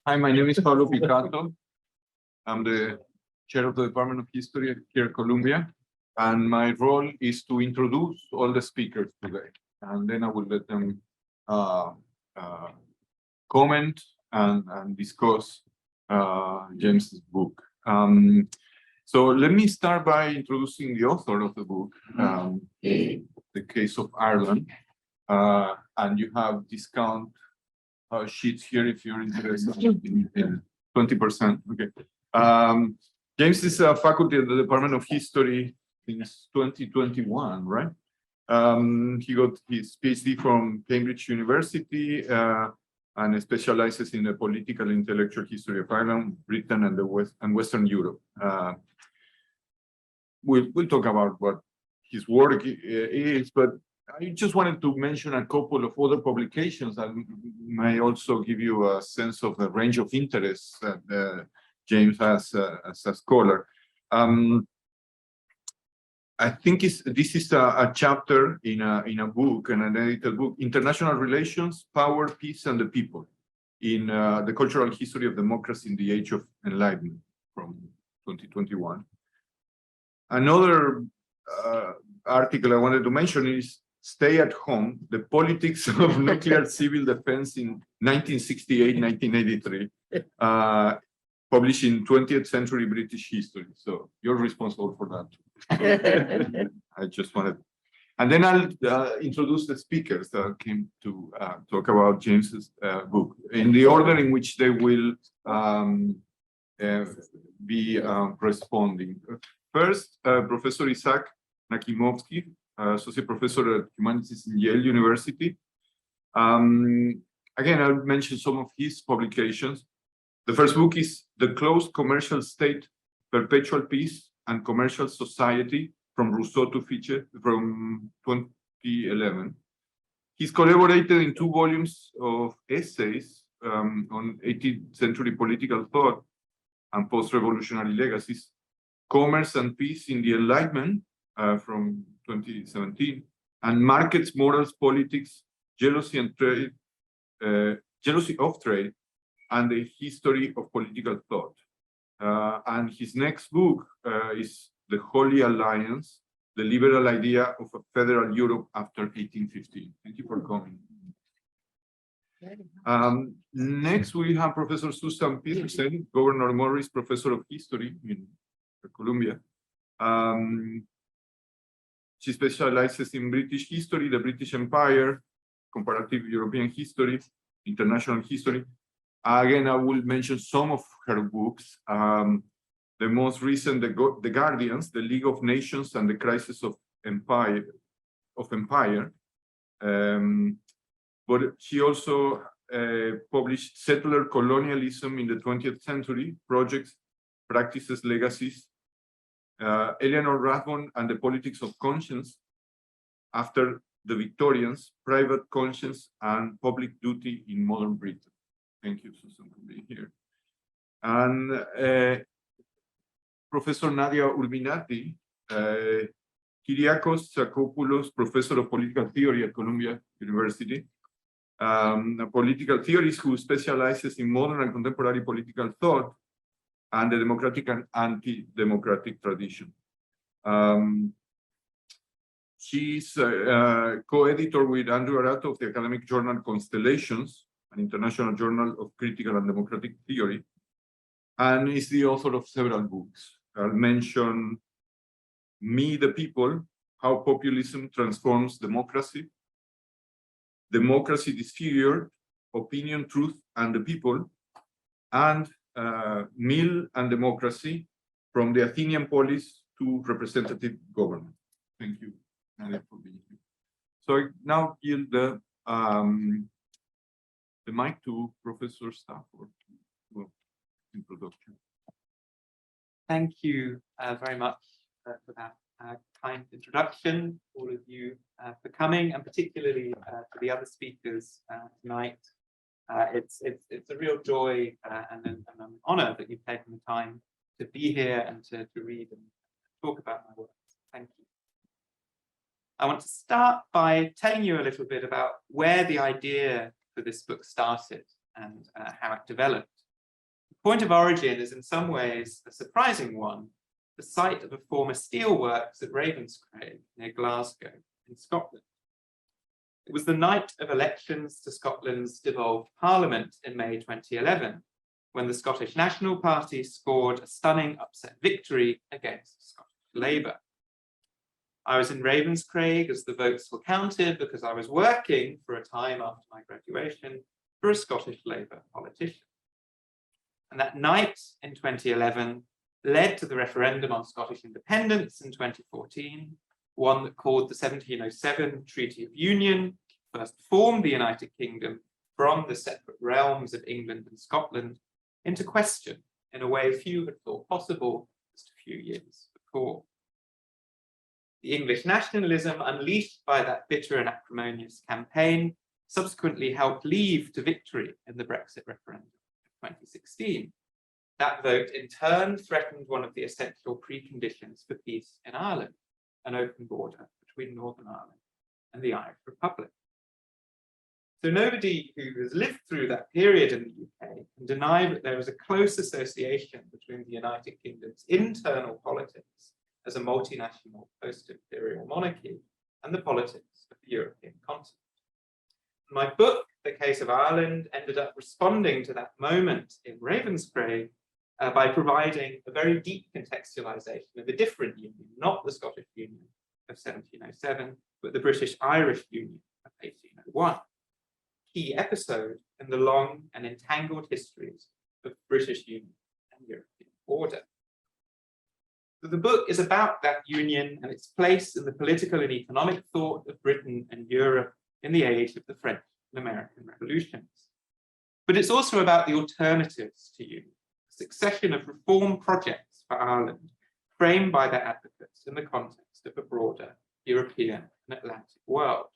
Hi, my name is Pablo Picato. I'm the chair of the Department of History here at Columbia, and my role is to introduce all the speakers today, and then I will let them comment and discuss James's book. So let me start by introducing the author of the book, The Case of Ireland, and you have discount sheets here if you're interested in 20%. Okay. James is a faculty at the Department of History since 2021, right? He got his PhD from Cambridge University and specializes in the political and intellectual history of Ireland, Britain, and the West and Western Europe. We'll talk about what his work is, but I just wanted to mention a couple of other publications that may also give you a sense of the range of interests that James has as a scholar. I think this is a chapter in a book, an edited book, International Relations, Power, Peace, and the People, in the Cultural History of Democracy in the Age of Enlightenment from 2021. Another article I wanted to mention is Stay at Home, the Politics of Nuclear Civil Defense in 1968-1983, published in 20th Century British History. So you're responsible for that. I just wanted, and then I'll introduce the speakers that came to talk about James's book in the order in which they will be responding. First, Professor Isaac Nakhimovsky, Associate Professor at Humanities in Yale University. Again, I'll mention some of his publications. The first book is The Closed Commercial State, Perpetual Peace and Commercial Society, from Rousseau to Fichte, from 2011. He's collaborated in 2 volumes of essays on 18th century political thought and post-revolutionary legacies, Commerce and Peace in the Enlightenment, from 2017, and Markets, Morals, Politics, Jealousy and Trade, Jealousy of Trade, and the History of Political Thought. And his next book is The Holy Alliance, the Liberal Idea of a Federal Europe After 1815. Thank you for coming. Next, we have Professor Susan Petersen, Governor Morris Professor of History in Columbia. She specializes in British history, the British Empire, comparative European history, international history. Again, I will mention some of her books. The most recent, The Guardians, The League of Nations and the Crisis of Empire. But she also published Settler Colonialism in the 20th Century, Projects, Practices, Legacies, Eleanor Rathbone and the Politics of Conscience After the Victorians, Private Conscience and Public Duty in Modern Britain. Thank you, Susan, for being here. And Professor Nadia Urbinati, Kyriakos Tsakopoulos, Professor of Political Theory at Columbia University, a political theorist who specializes in modern and contemporary political thought and the democratic and anti-democratic tradition. She's co-editor with Andrew Arato of the academic journal Constellations, an international journal of critical and democratic theory, and is the author of several books. I'll mention Me, the People, How Populism Transforms Democracy, Democracy Disfigured, Opinion, Truth, and the People, and Mill and Democracy, From the Athenian Polis to Representative Government. Thank you, Nadia, for being here. So I now yield the mic to Professor Stafford for introduction. Thank you very much for that kind introduction, all of you for coming, and particularly to the other speakers tonight. It's a real joy and an honor that you've taken the time to be here and to read and talk about my work. Thank you. I want to start by telling you a little bit about where the idea for this book started and how it developed. The point of origin is in some ways a surprising one, the site of a former steelworks at Ravenscraig near Glasgow in Scotland. It was the night of elections to Scotland's devolved parliament in May 2011, when the Scottish National Party scored a stunning upset victory against Scottish Labour. I was in Ravenscraig as the votes were counted because I was working for a time after my graduation for a Scottish Labour politician. And that night in 2011 led to the referendum on Scottish independence in 2014, one that called the 1707 Treaty of Union, first formed the United Kingdom from the separate realms of England and Scotland, into question in a way few had thought possible just a few years before. The English nationalism unleashed by that bitter and acrimonious campaign subsequently helped lead to victory in the Brexit referendum of 2016. That vote in turn threatened one of the essential preconditions for peace in Ireland, an open border between Northern Ireland and the Irish Republic. So nobody who has lived through that period in the UK can deny that there is a close association between the United Kingdom's internal politics as a multinational post-imperial monarchy and the politics of the European continent. My book, The Case of Ireland, ended up responding to that moment in Ravenscraig by providing a very deep contextualization of a different union, not the Scottish Union of 1707, but the British-Irish Union of 1801. Key episode in the long and entangled histories of British Union and European order. So the book is about that union and its place in the political and economic thought of Britain and Europe in the age of the French and American revolutions. But it's also about the alternatives to union, a succession of reform projects for Ireland framed by their advocates in the context of a broader European and Atlantic world.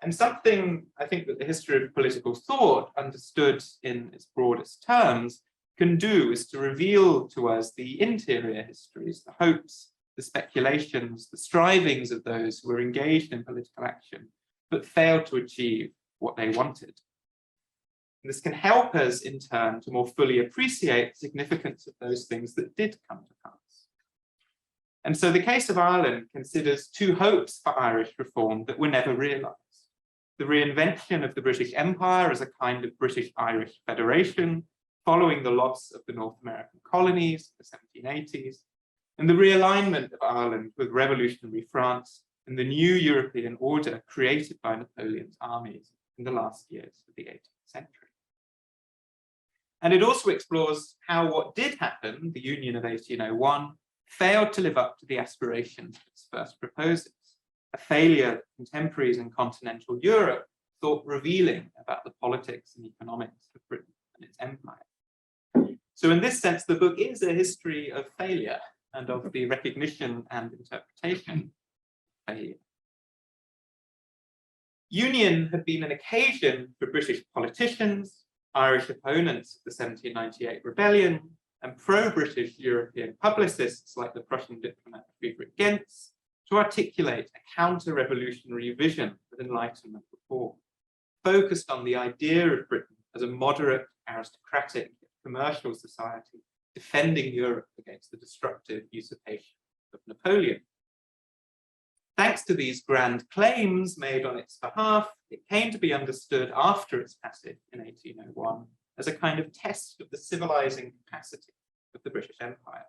And something I think that the history of political thought, understood in its broadest terms, can do is to reveal to us the interior histories, the hopes, the speculations, the strivings of those who were engaged in political action, but failed to achieve what they wanted. And this can help us, in turn, to more fully appreciate the significance of those things that did come to pass. And so the Case of Ireland considers two hopes for Irish reform that were never realised. The reinvention of the British Empire as a kind of British-Irish federation, following the loss of the North American colonies in the 1780s, and the realignment of Ireland with revolutionary France and the new European order created by Napoleon's armies in the last years of the 18th century. And it also explores how what did happen, the Union of 1801, failed to live up to the aspirations of its first proposers, a failure that contemporaries in continental Europe thought revealing about the politics and economics of Britain and its empire. So in this sense, the book is a history of failure and of the recognition and interpretation of failure. Union had been an occasion for British politicians, Irish opponents of the 1798 rebellion, and pro-British European publicists like the Prussian diplomat Friedrich Gentz to articulate a counter-revolutionary vision of Enlightenment reform, focused on the idea of Britain as a moderate, aristocratic, commercial society defending Europe against the destructive usurpation of Napoleon. Thanks to these grand claims made on its behalf, it came to be understood after its passage in 1801 as a kind of test of the civilizing capacity of the British Empire.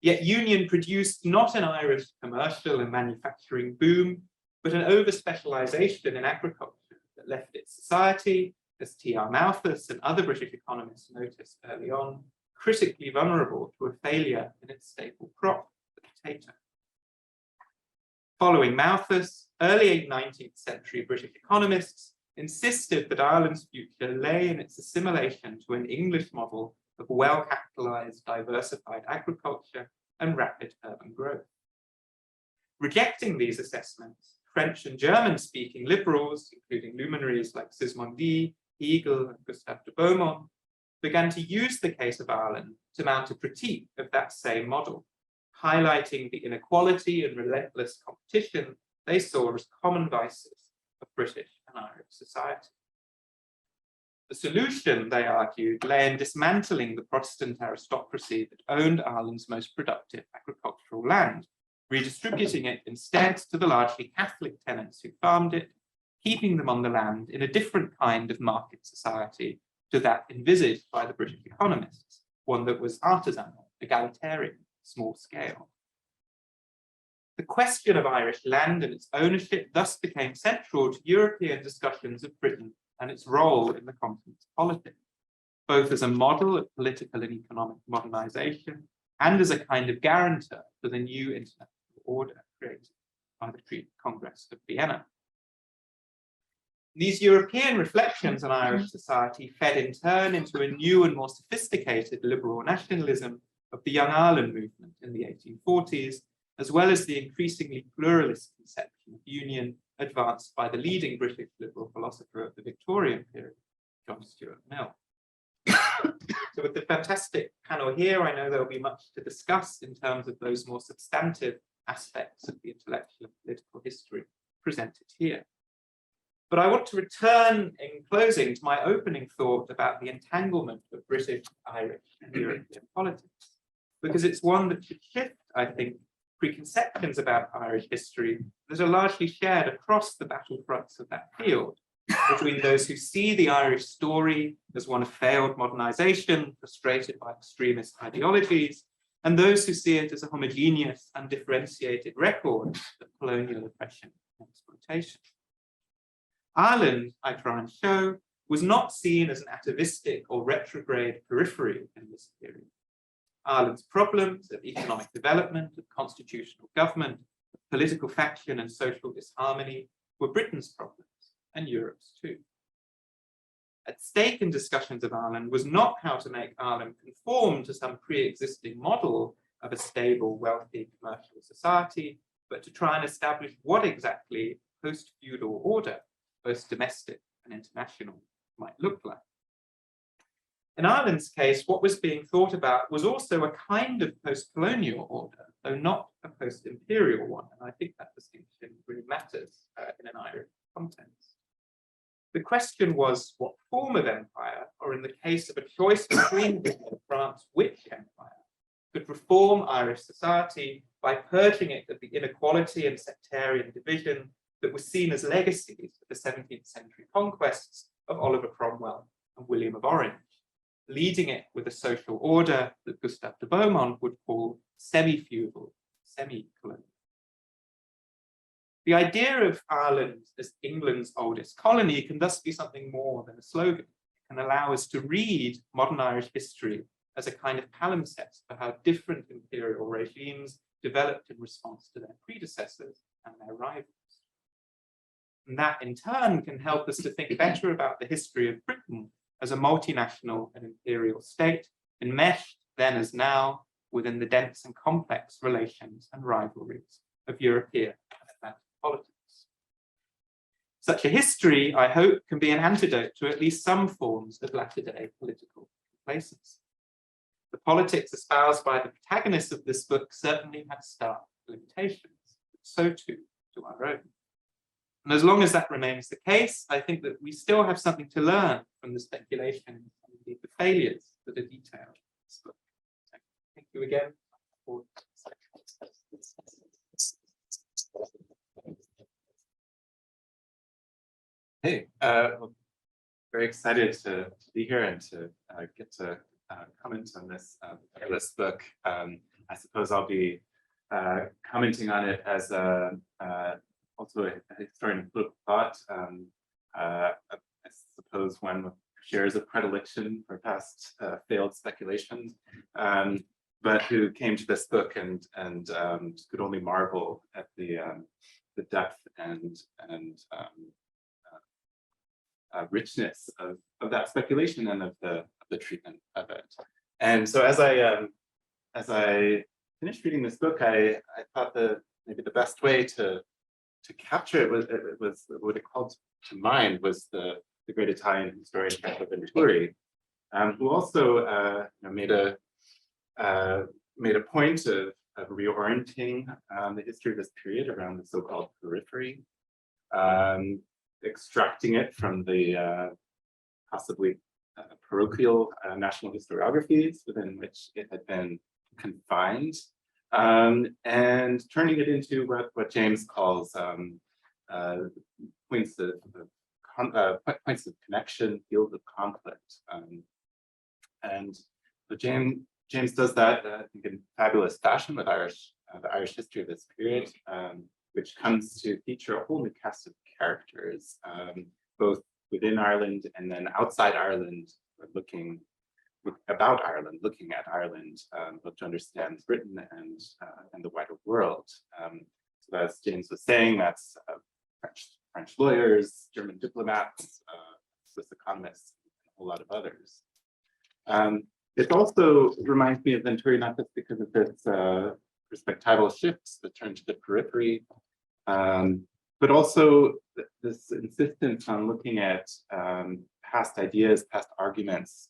Yet Union produced not an Irish commercial and manufacturing boom, but an over-specialization in agriculture that left its society, as T.R. Malthus and other British economists noticed early on, critically vulnerable to a failure in its staple crop, the potato. Following Malthus, early 19th century British economists insisted that Ireland's future lay in its assimilation to an English model of well-capitalized, diversified agriculture and rapid urban growth. Rejecting these assessments, French and German-speaking liberals, including luminaries like Sismondi, Hegel, and Gustave de Beaumont, began to use the Case of Ireland to mount a critique of that same model, highlighting the inequality and relentless competition they saw as common vices of British and Irish society. The solution, they argued, lay in dismantling the Protestant aristocracy that owned Ireland's most productive agricultural land, redistributing it instead to the largely Catholic tenants who farmed it, keeping them on the land in a different kind of market society to that envisaged by the British economists, one that was artisanal, egalitarian, small scale. The question of Irish land and its ownership thus became central to European discussions of Britain and its role in the continent's politics, both as a model of political and economic modernization and as a kind of guarantor for the new international order created by the Treaty Congress of Vienna. These European reflections on Irish society fed in turn into a new and more sophisticated liberal nationalism of the Young Ireland movement in the 1840s, as well as the increasingly pluralist conception of union advanced by the leading British liberal philosopher of the Victorian period, John Stuart Mill. So with the fantastic panel here, I know there will be much to discuss in terms of those more substantive aspects of the intellectual and political history presented here. But I want to return in closing to my opening thought about the entanglement of British, Irish, and European politics, because it's one that should shift, I think, preconceptions about Irish history that are largely shared across the battlefronts of that field, between those who see the Irish story as one of failed modernization, frustrated by extremist ideologies, and those who see it as a homogeneous, undifferentiated record of colonial oppression and exploitation. Ireland, I try and show, was not seen as an atavistic or retrograde periphery in this period. Ireland's problems of economic development, of constitutional government, of political faction and social disharmony were Britain's problems, and Europe's too. At stake in discussions of Ireland was not how to make Ireland conform to some pre-existing model of a stable, wealthy commercial society, but to try and establish what exactly post-feudal order, both domestic and international, might look like. In Ireland's case, what was being thought about was also a kind of post-colonial order, though not a post-imperial one, and I think that distinction really matters in an Irish context. The question was what form of empire, or in the case of a choice between Britain and France, which empire, could reform Irish society by purging it of the inequality and sectarian division that was seen as legacies of the 17th century conquests of Oliver Cromwell and William of Orange, leading it with a social order that Gustave de Beaumont would call semi-feudal, semi-colonial. The idea of Ireland as England's oldest colony can thus be something more than a slogan. It can allow us to read modern Irish history as a kind of palimpsest for how different imperial regimes developed in response to their predecessors and their rivals. And that in turn can help us to think better about the history of Britain as a multinational and imperial state, enmeshed then as now within the dense and complex relations and rivalries of European and Atlantic politics. Such a history, I hope, can be an antidote to at least some forms of latter-day political complacency. The politics espoused by the protagonists of this book certainly have stark limitations, but so too do our own. And as long as that remains the case, I think that we still have something to learn from the speculations and indeed the failures that are detailed in this book. So, thank you again. Hey, very excited to be here and to get to comment on this book. I suppose I'll be commenting on it as also a historian of political thought. I suppose one shares a predilection for past failed speculations, but who came to this book and could only marvel at the depth and richness of that speculation and of the treatment of it. And so as I finished reading this book, I thought that maybe the best way to capture it was what it called to mind was the great Italian historian Pietro Venturi, who also made a point of reorienting the history of this period around the so-called periphery, extracting it from the possibly parochial national historiographies within which it had been confined, and turning it into what James calls points of connection, fields of conflict. And so James does that, I think, in fabulous fashion with the Irish history of this period, which comes to feature a whole new cast of characters, both within Ireland and then outside Ireland, looking at Ireland, both to understand Britain and the wider world. So as James was saying, that's French lawyers, German diplomats, Swiss economists, and a whole lot of others. It also reminds me of Venturi, not just because of its perspectival shifts, the turn to the periphery, but also this insistence on looking at past ideas, past arguments,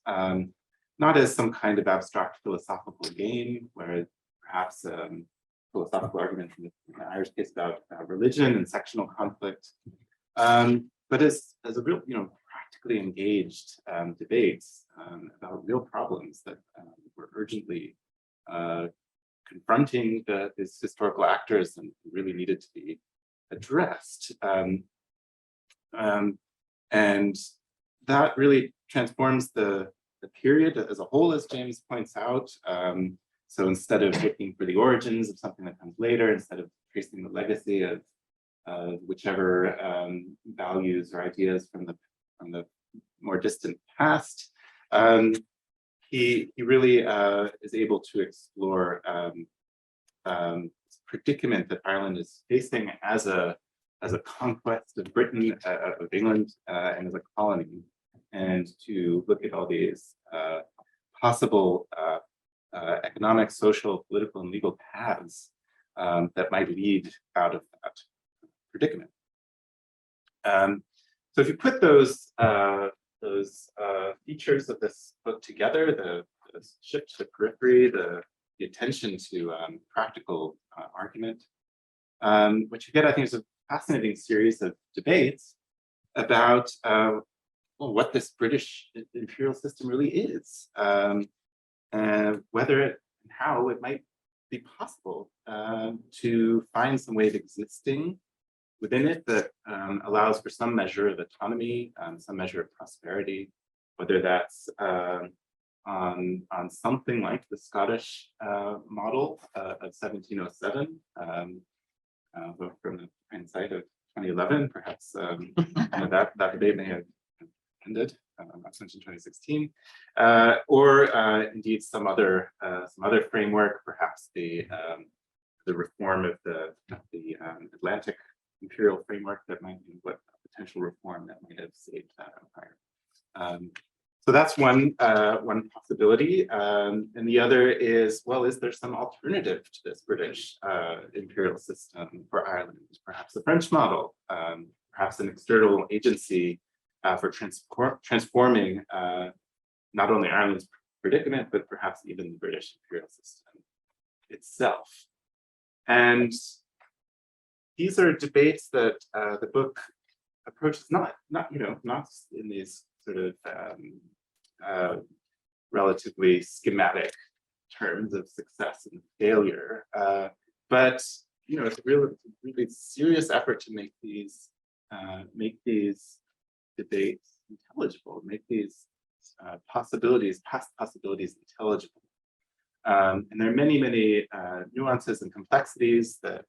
not as some kind of abstract philosophical game, where perhaps philosophical arguments in the Irish case about religion and sectional conflict, but as a real, practically engaged debates about real problems that were urgently confronting these historical actors and really needed to be addressed. And that really transforms the period as a whole, as James points out. So instead of looking for the origins of something that comes later, instead of tracing the legacy of whichever values or ideas from the more distant past, he really is able to explore this predicament that Ireland is facing as a conquest of Britain, of England, and as a colony, and to look at all these possible economic, social, political, and legal paths that might lead out of that predicament. So if you put those features of this book together, the shift to the periphery, the attention to practical argument, what you get, I think, is a fascinating series of debates about what this British imperial system really is, and whether and how it might be possible to find some way of existing within it that allows for some measure of autonomy, some measure of prosperity, whether that's on something like the Scottish model of 1707, from the hindsight of 2011, perhaps that debate may have ended, not since 2016, or indeed some other framework, perhaps the reform of the Atlantic imperial framework that might be what potential reform that might have saved that empire. So that's one possibility, and the other is, well, is there some alternative to this British imperial system for Ireland? Perhaps the French model, perhaps an external agency for transforming not only Ireland's predicament, but perhaps even the British imperial system itself. And these are debates that the book approaches not in these sort of relatively schematic terms of success and failure, but it's a really serious effort to make these debates intelligible, make these past possibilities intelligible. And there are many, many nuances and complexities that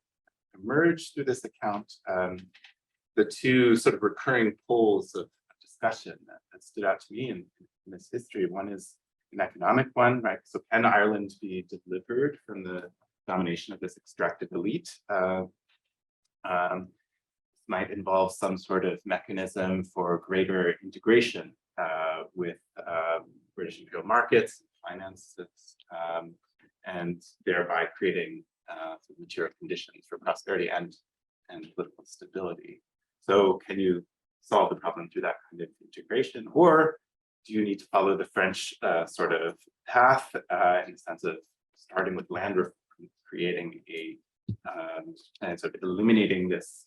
emerge through this account. The two sort of recurring poles of discussion that stood out to me in this history, one is an economic one, right? So can Ireland be delivered from the domination of this extractive elite? Might involve some sort of mechanism for greater integration with British imperial markets, finances, and thereby creating material conditions for prosperity and political stability. So can you solve the problem through that kind of integration, or do you need to follow the French sort of path in the sense of starting with land reform, creating and sort of eliminating this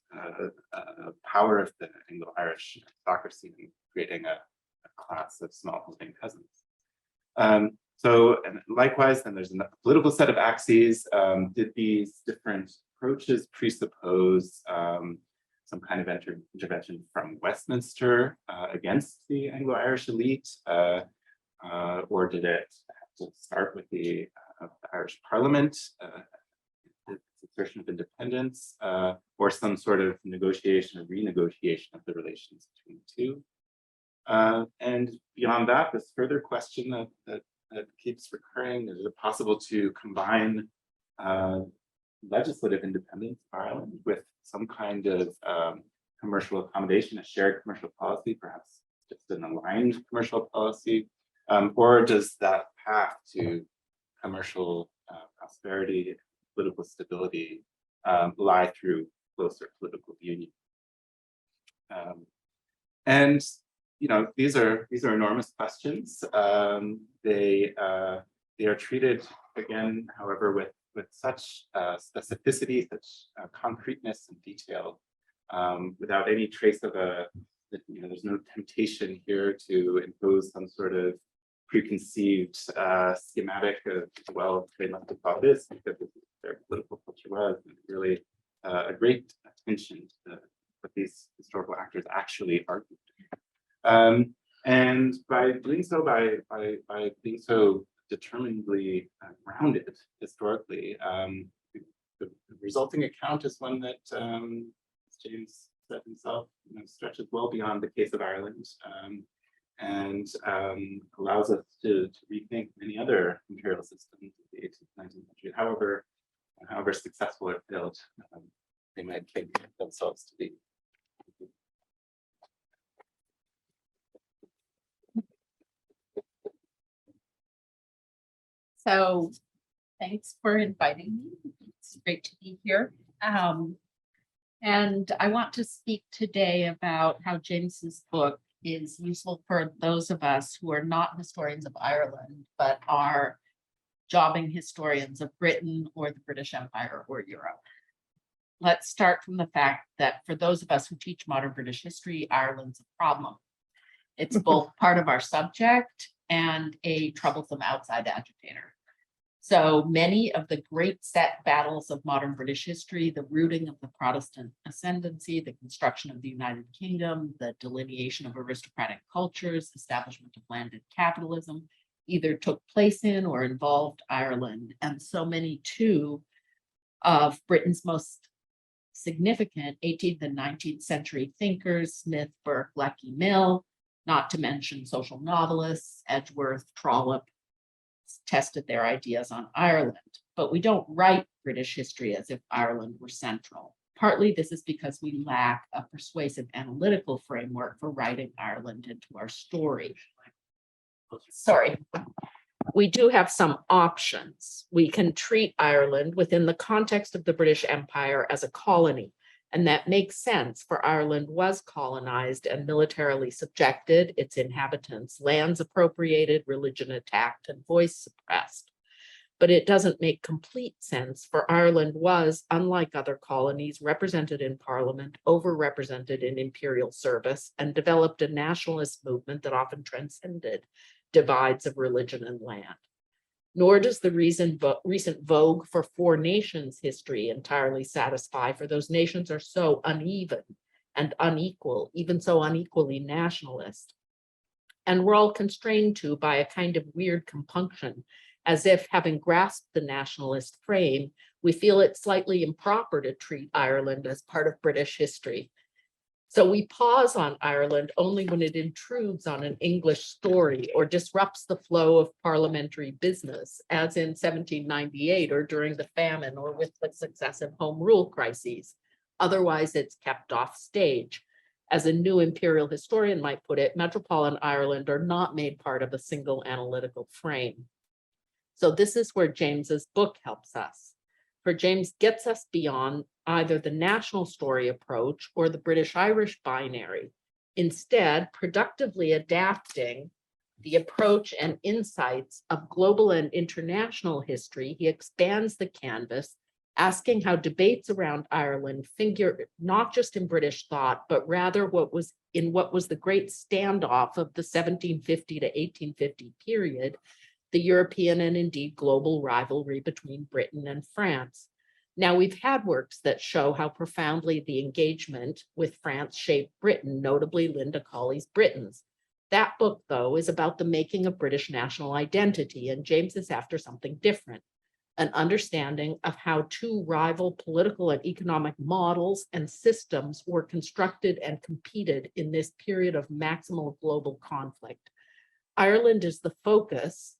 power of the Anglo-Irish aristocracy and creating class of small holding peasants. And likewise, then there's a political set of axes. Did these different approaches presuppose some kind of intervention from Westminster against the Anglo-Irish elite, or did it have to start with the Irish Parliament, its assertion of independence, or some sort of negotiation or renegotiation of the relations between the two? And beyond that, this further question that keeps recurring: is it possible to combine legislative independence of Ireland with some kind of commercial accommodation, a shared commercial policy, perhaps just an aligned commercial policy? Or does that path to commercial prosperity, political stability, lie through closer political union? And these are enormous questions. They are treated again, however, with such specificity, such concreteness and detail, without any trace of there's no temptation here to impose some sort of preconceived schematic of, well, they must have thought this because this is their political culture was. And really a great attention to what these historical actors actually argued. And by doing so, by being so determinedly grounded historically, the resulting account is one that, as James said himself, stretches well beyond the case of Ireland, and allows us to rethink many other imperial systems of the 18th, 19th century, however successful or failed they might think themselves to be. So thanks for inviting me. It's great to be here. And I want to speak today about how James's book is useful for those of us who are not historians of Ireland, but are jobbing historians of Britain or the British Empire or Europe. Let's start from the fact that for those of us who teach modern British history, Ireland's a problem. It's both part of our subject and a troublesome outside agitator. So many of the great set battles of modern British history, the rooting of the Protestant ascendancy, the construction of the United Kingdom, the delineation of aristocratic cultures, establishment of landed capitalism, either took place in or involved Ireland. And so many too of Britain's most significant 18th and 19th century thinkers, Smith, Burke, Lecky, Mill, not to mention social novelists, Edgeworth, Trollope, tested their ideas on Ireland. But we don't write British history as if Ireland were central. Partly this is because we lack a persuasive analytical framework for writing Ireland into our story. Sorry. We do have some options. We can treat Ireland within the context of the British Empire as a colony, and that makes sense, for Ireland was colonized and militarily subjected, its inhabitants, lands appropriated, religion attacked, and voice suppressed. But it doesn't make complete sense, for Ireland was, unlike other colonies, represented in Parliament, overrepresented in imperial service, and developed a nationalist movement that often transcended divides of religion and land. Nor does the recent vogue for four nations history entirely satisfy, for those nations are so uneven and unequal, even so unequally nationalist. And we're all constrained to by a kind of weird compunction, as if, having grasped the nationalist frame, we feel it slightly improper to treat Ireland as part of British history. So we pause on Ireland only when it intrudes on an English story or disrupts the flow of parliamentary business, as in 1798 or during the famine or with the successive home rule crises. Otherwise, it's kept off stage. As a new imperial historian might put it, metropolitan Ireland are not made part of a single analytical frame. So this is where James's book helps us. For James gets us beyond either the national story approach or the British-Irish binary, instead productively adapting the approach and insights of global and international history. He expands the canvas, asking how debates around Ireland figure not just in British thought, but rather what was in what was the great standoff of the 1750 to 1850 period, the European and indeed global rivalry between Britain and France. Now, we've had works that show how profoundly the engagement with France shaped Britain, notably Linda Colley's Britons. That book, though, is about the making of British national identity, and James is after something different, an understanding of how two rival political and economic models and systems were constructed and competed in this period of maximal global conflict. Ireland is a focus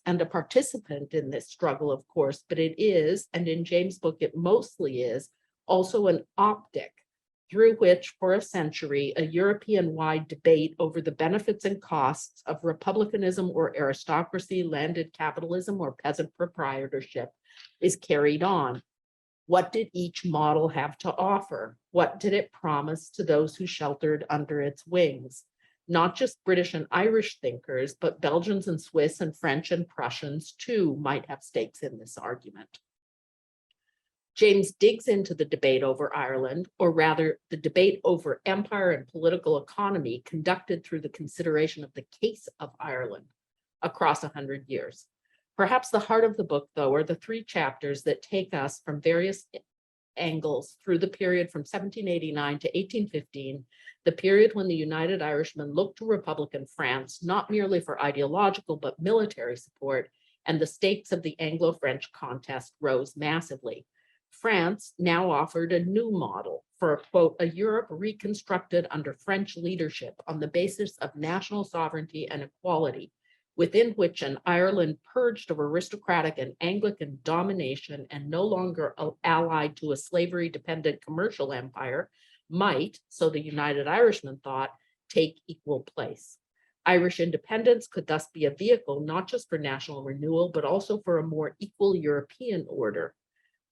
and a participant in this struggle, of course, but it is, and in James' book it mostly is, also an optic through which, for a century, a European-wide debate over the benefits and costs of republicanism or aristocracy, landed capitalism or peasant proprietorship is carried on. What did each model have to offer? What did it promise to those who sheltered under its wings? Not just British and Irish thinkers, but Belgians and Swiss and French and Prussians too might have stakes in this argument. James digs into the debate over Ireland, or rather the debate over empire and political economy conducted through the consideration of the case of Ireland across 100 years. Perhaps the heart of the book, though, are the 3 chapters that take us from various angles through the period from 1789 to 1815, the period when the United Irishmen looked to Republican France, not merely for ideological but military support, and the stakes of the Anglo-French contest rose massively. France now offered a new model for, quote, a Europe reconstructed under French leadership on the basis of national sovereignty and equality, within which an Ireland purged of aristocratic and Anglican domination and no longer allied to a slavery-dependent commercial empire might, so the United Irishmen thought, take equal place. Irish independence could thus be a vehicle not just for national renewal, but also for a more equal European order.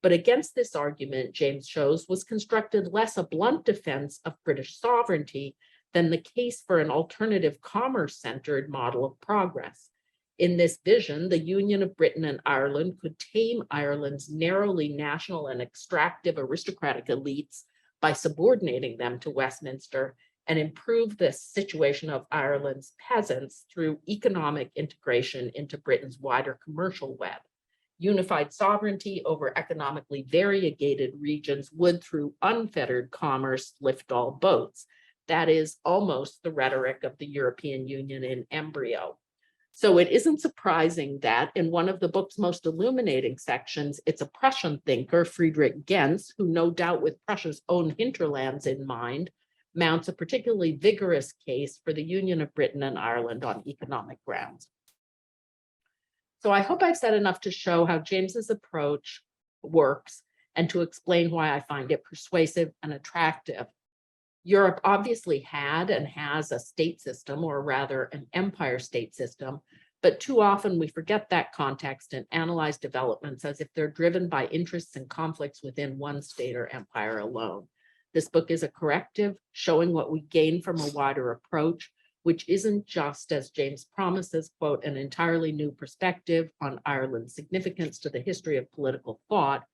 But against this argument, James shows, was constructed less a blunt defense of British sovereignty than the case for an alternative commerce-centered model of progress. In this vision, the union of Britain and Ireland could tame Ireland's narrowly national and extractive aristocratic elites by subordinating them to Westminster and improve the situation of Ireland's peasants through economic integration into Britain's wider commercial web. Unified sovereignty over economically variegated regions would, through unfettered commerce, lift all boats. That is almost the rhetoric of the European Union in embryo. So it isn't surprising that in one of the book's most illuminating sections, it's a Prussian thinker, Friedrich Gentz, who no doubt with Prussia's own hinterlands in mind, mounts a particularly vigorous case for the union of Britain and Ireland on economic grounds. So I hope I've said enough to show how James's approach works and to explain why I find it persuasive and attractive. Europe obviously had and has a state system, or rather an empire state system, but too often we forget that context and analyze developments as if they're driven by interests and conflicts within one state or empire alone. This book is a corrective, showing what we gain from a wider approach, which isn't just, as James promises, quote, an entirely new perspective on Ireland's significance to the history of political thought,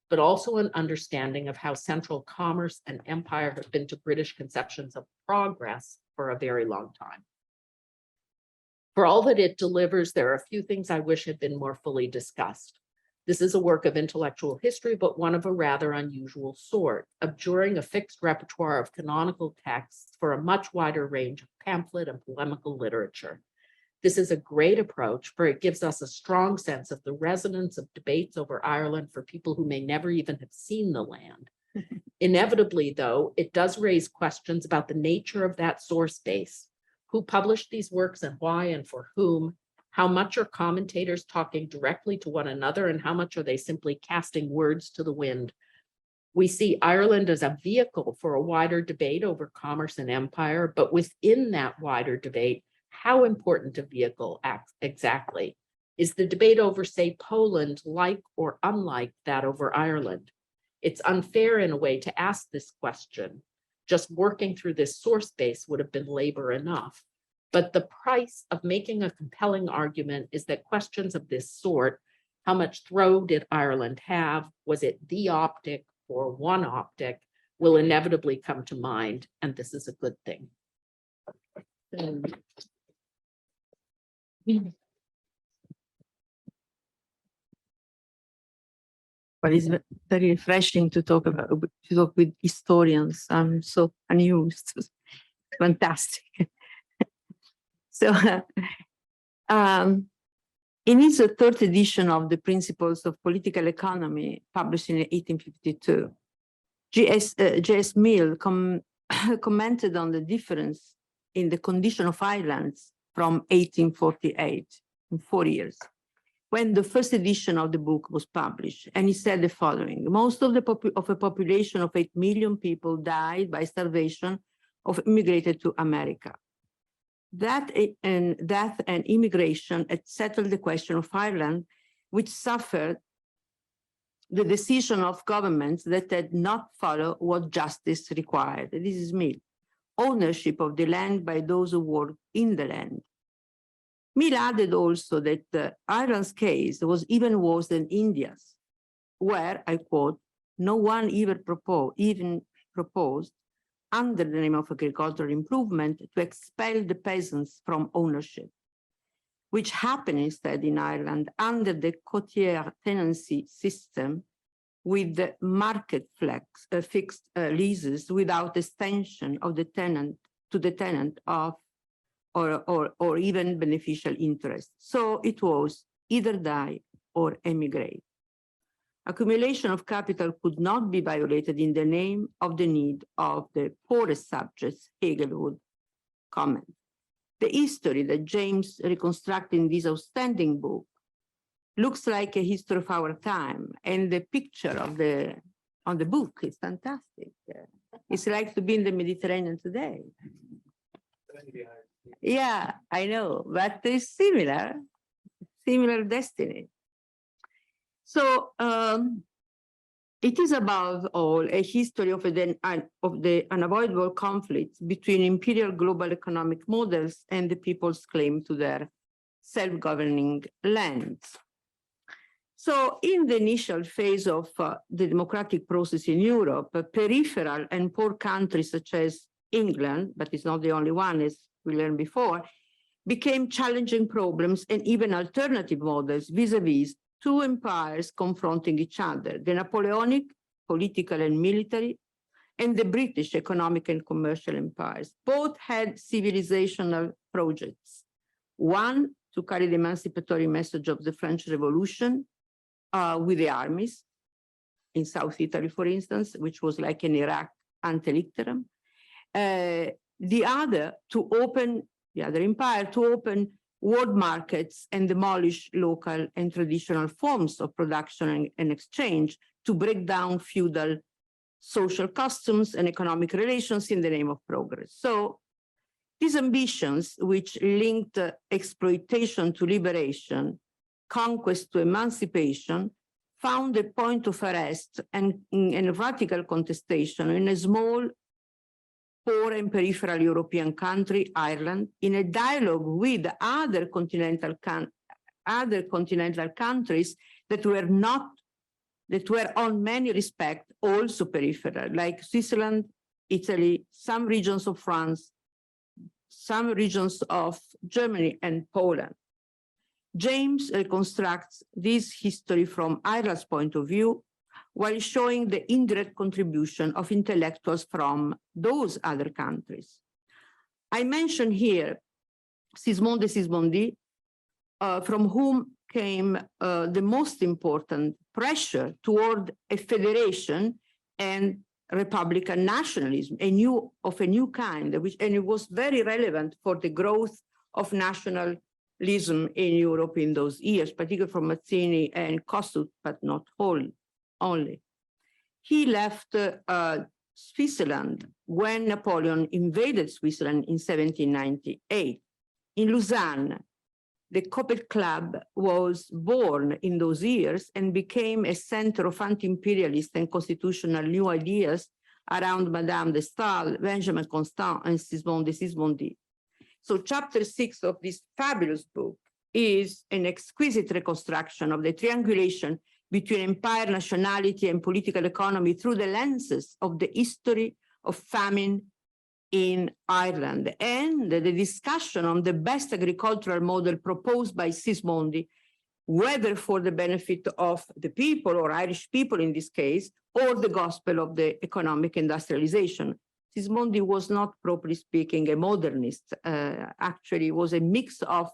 but also an understanding of how central commerce and empire have been to British conceptions of progress for a very long time. For all that it delivers, there are a few things I wish had been more fully discussed. This is a work of intellectual history, but one of a rather unusual sort, abjuring a fixed repertoire of canonical texts for a much wider range of pamphlet and polemical literature. This is a great approach, for it gives us a strong sense of the resonance of debates over Ireland for people who may never even have seen the land. Inevitably, though, it does raise questions about the nature of that source base. Who published these works and why and for whom? How much are commentators talking directly to one another, and how much are they simply casting words to the wind? We see Ireland as a vehicle for a wider debate over commerce and empire, but within that wider debate, how important a vehicle exactly? Is the debate over, say, Poland like or unlike that over Ireland? It's unfair in a way to ask this question. Just working through this source base would have been labor enough. But the price of making a compelling argument is that questions of this sort, how much throw did Ireland have? Was it the optic or one optic? will inevitably come to mind, and this is a good thing. But it's very refreshing to talk with historians. I'm so unused. Fantastic. So, in his third edition of the Principles of Political Economy, published in 1852, J.S. Mill commented on the difference in the condition of islands from 1848, in 4 years, when the first edition of the book was published. And he said the following: most of a population of 8 million people died by starvation or immigrated to America. Death and immigration had settled the question of Ireland, which suffered the decision of governments that had not followed what justice required. This is Mill. Ownership of the land by those who work in the land. Mill added also that Ireland's case was even worse than India's, where, I quote, no one even proposed, under the name of agricultural improvement, to expel the peasants from ownership, which happened instead in Ireland under the cotier tenancy system with the market fixed leases without extension of the tenant to the tenant of or even beneficial interest. So it was either die or emigrate. Accumulation of capital could not be violated in the name of the need of the poorest subjects, Hegel would comment. The history that James reconstructed in this outstanding book looks like a history of our time, and the picture on the book is fantastic. It's like to be in the Mediterranean today. Yeah, I know, but it's similar destiny. So it is above all a history of the unavoidable conflicts between imperial global economic models and the people's claim to their self-governing lands. So in the initial phase of the democratic process in Europe, peripheral and poor countries such as England, but it's not the only one, as we learned before, became challenging problems and even alternative models vis-a-vis two empires confronting each other, the Napoleonic, political and military, and the British economic and commercial empires. Both had civilizational projects. One, to carry the emancipatory message of the French Revolution with the armies in South Italy, for instance, which was like an Iraq ante litteram. The other empire to open world markets and demolish local and traditional forms of production and exchange to break down feudal social customs and economic relations in the name of progress. So these ambitions, which linked exploitation to liberation, conquest to emancipation, found a point of arrest and radical contestation in a small, poor and peripheral European country, Ireland, in a dialogue with other continental countries that were on many respects also peripheral, like Switzerland, Italy, some regions of France, some regions of Germany and Poland. James reconstructs this history from Ireland's point of view, while showing the indirect contribution of intellectuals from those other countries. I mention here Sismondi de Sismondi, from whom came the most important pressure toward a federation and republican nationalism, of a new kind, and it was very relevant for the growth of nationalism in Europe in those years, particularly from Mazzini and Kossuth, but not only. He left Switzerland when Napoleon invaded Switzerland in 1798. In Lausanne, the Coppet Club was born in those years and became a center of anti-imperialist and constitutional new ideas around Madame de Staël, Benjamin Constant, and Sismondi de Sismondi. So chapter 6 of this fabulous book is an exquisite reconstruction of the triangulation between empire, nationality, and political economy through the lenses of the history of famine in Ireland, and the discussion on the best agricultural model proposed by Sismondi, whether for the benefit of the people or Irish people in this case, or the gospel of the economic industrialization. Sismondi was not, properly speaking, a modernist. Actually, was a mix of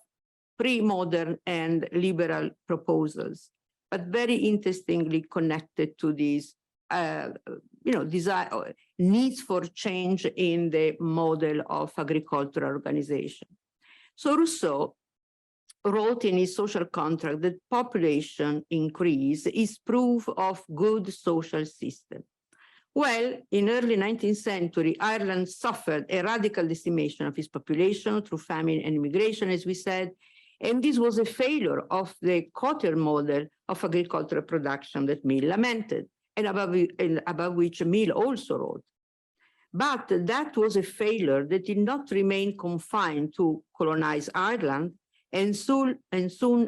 pre-modern and liberal proposals, but very interestingly connected to these desire, needs for change in the model of agricultural organization. So Rousseau wrote in his social contract that population increase is proof of good social system. Well, in early 19th century, Ireland suffered a radical decimation of its population through famine and immigration, as we said, and this was a failure of the Cotter model of agricultural production that Mill lamented, and above which Mill also wrote. But that was a failure that did not remain confined to colonize Ireland and soon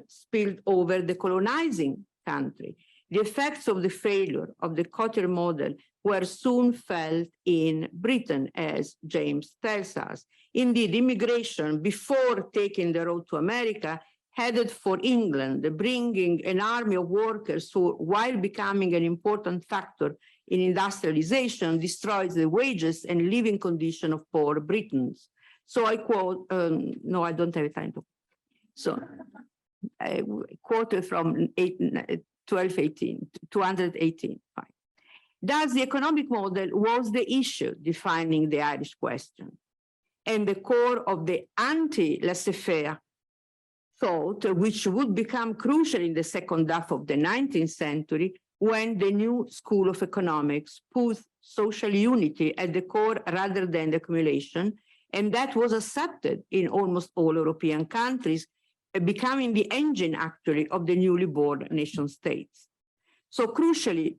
spilled over the colonizing country. The effects of the failure of the Cotter model were soon felt in Britain, as James tells us. Indeed, immigration, before taking the road to America, headed for England, bringing an army of workers who, while becoming an important factor in industrialization, destroys the wages and living condition of poor Britons. So I quote, no, I don't have time to. So I quoted from 218. Fine. Thus, the economic model was the issue defining the Irish question, and the core of the anti-laissez-faire thought, which would become crucial in the second half of the 19th century, when the new school of economics put social unity at the core rather than the accumulation, and that was accepted in almost all European countries, becoming the engine actually of the newly born nation states. So crucially,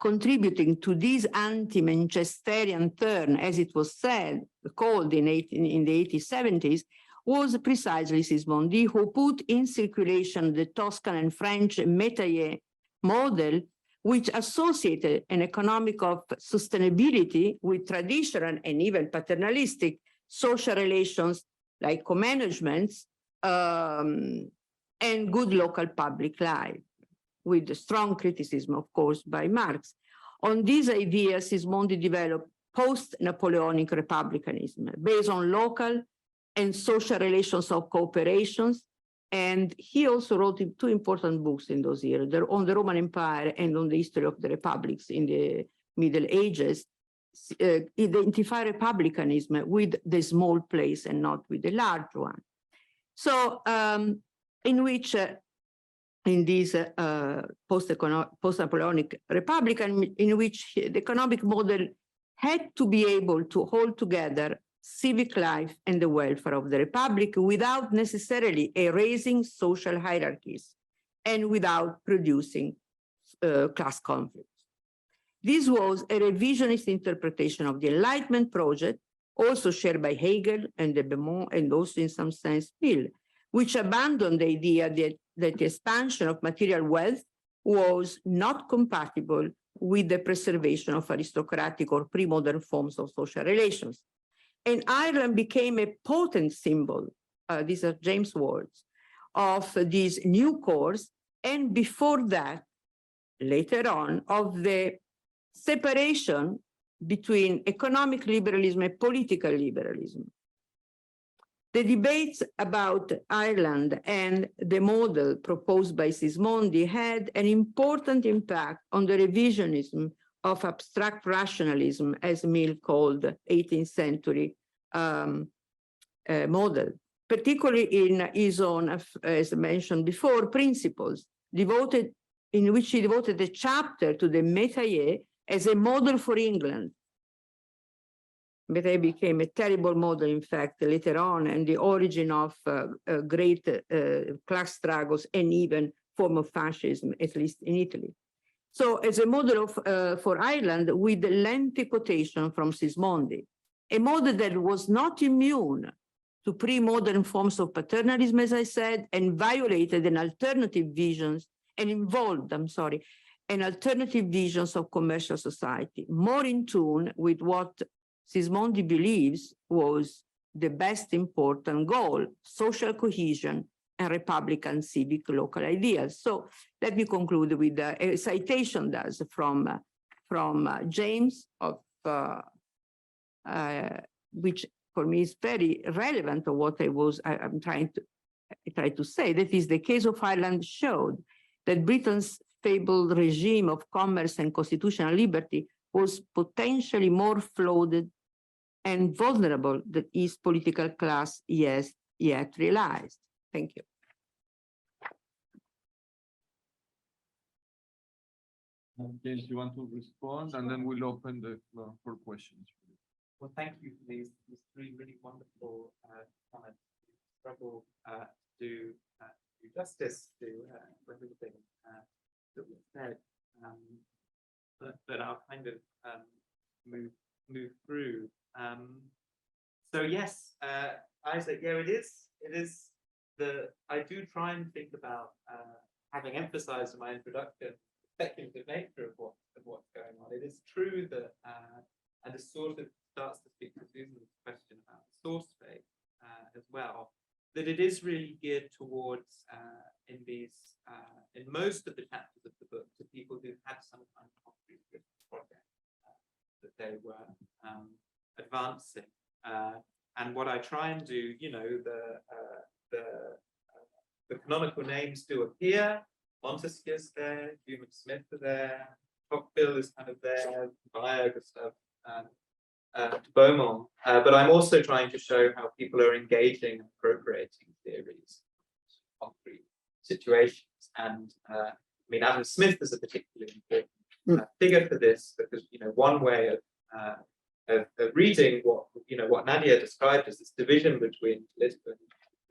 contributing to this anti-Manchesterian turn, as it was said, called in the 1870s, was precisely Sismondi, who put in circulation the Toscan and French Métayer model, which associated an economic of sustainability with traditional and even paternalistic social relations like co-managements and good local public life, with strong criticism, of course, by Marx. On these ideas, Sismondi developed post-Napoleonic republicanism based on local and social relations of cooperations. And he also wrote two important books in those years, on the Roman Empire and on the history of the republics in the Middle Ages, identify republicanism with the small place and not with the large one. So in which, in this post-Napoleonic republican, in which the economic model had to be able to hold together civic life and the welfare of the republic without necessarily erasing social hierarchies and without producing class conflicts. This was a revisionist interpretation of the Enlightenment project, also shared by Hegel and de Beaumont, and also in some sense Mill, which abandoned the idea that the expansion of material wealth was not compatible with the preservation of aristocratic or pre-modern forms of social relations. And Ireland became a potent symbol, these are James' words, of this new course, and before that, later on, of the separation between economic liberalism and political liberalism. The debates about Ireland and the model proposed by Sismondi had an important impact on the revisionism of abstract rationalism, as Mill called 18th century model, particularly in his own, as mentioned before, principles, in which he devoted a chapter to the Métayer as a model for England. Métayer became a terrible model, in fact, later on, and the origin of great class struggles and even form of fascism, at least in Italy. So as a model of, for Ireland, with the lengthy quotation from Sismondi, a model that was not immune to pre-modern forms of paternalism, as I said, and violated an alternative visions and involved, an alternative visions of commercial society, more in tune with what Sismondi believes was the best important goal, social cohesion and Republican civic local ideas. So let me conclude with a citation from James, which for me is very relevant to what I'm trying to say. That is, the case of Ireland showed that Britain's fabled regime of commerce and constitutional liberty was potentially more flawed and vulnerable than its political class yet realized. Thank you. James, you want to respond, and then we'll open the floor for questions. Well, thank you for these three really wonderful comments. Struggle to do justice to everything that was said, but I'll kind of move through. So yes, Isaac, yeah, it is I do try and think about, having emphasized in my introduction, the speculative nature of what's going on. It is true that, and this sort of starts to speak to Susan's question about the source space as well, that it is really geared towards, in most of the chapters of the book, to people who had some kind of concrete project that they were advancing. And what I try and do, the canonical names do appear. Montesquieu's there, Hume and Smith are there, Tocqueville is kind of there, Bayer, Gustave Beaumont. But I'm also trying to show how people are engaging and appropriating theories, concrete situations. And I mean, Adam Smith is a particularly important figure for this, because one way of reading what Nadia described as this division between political and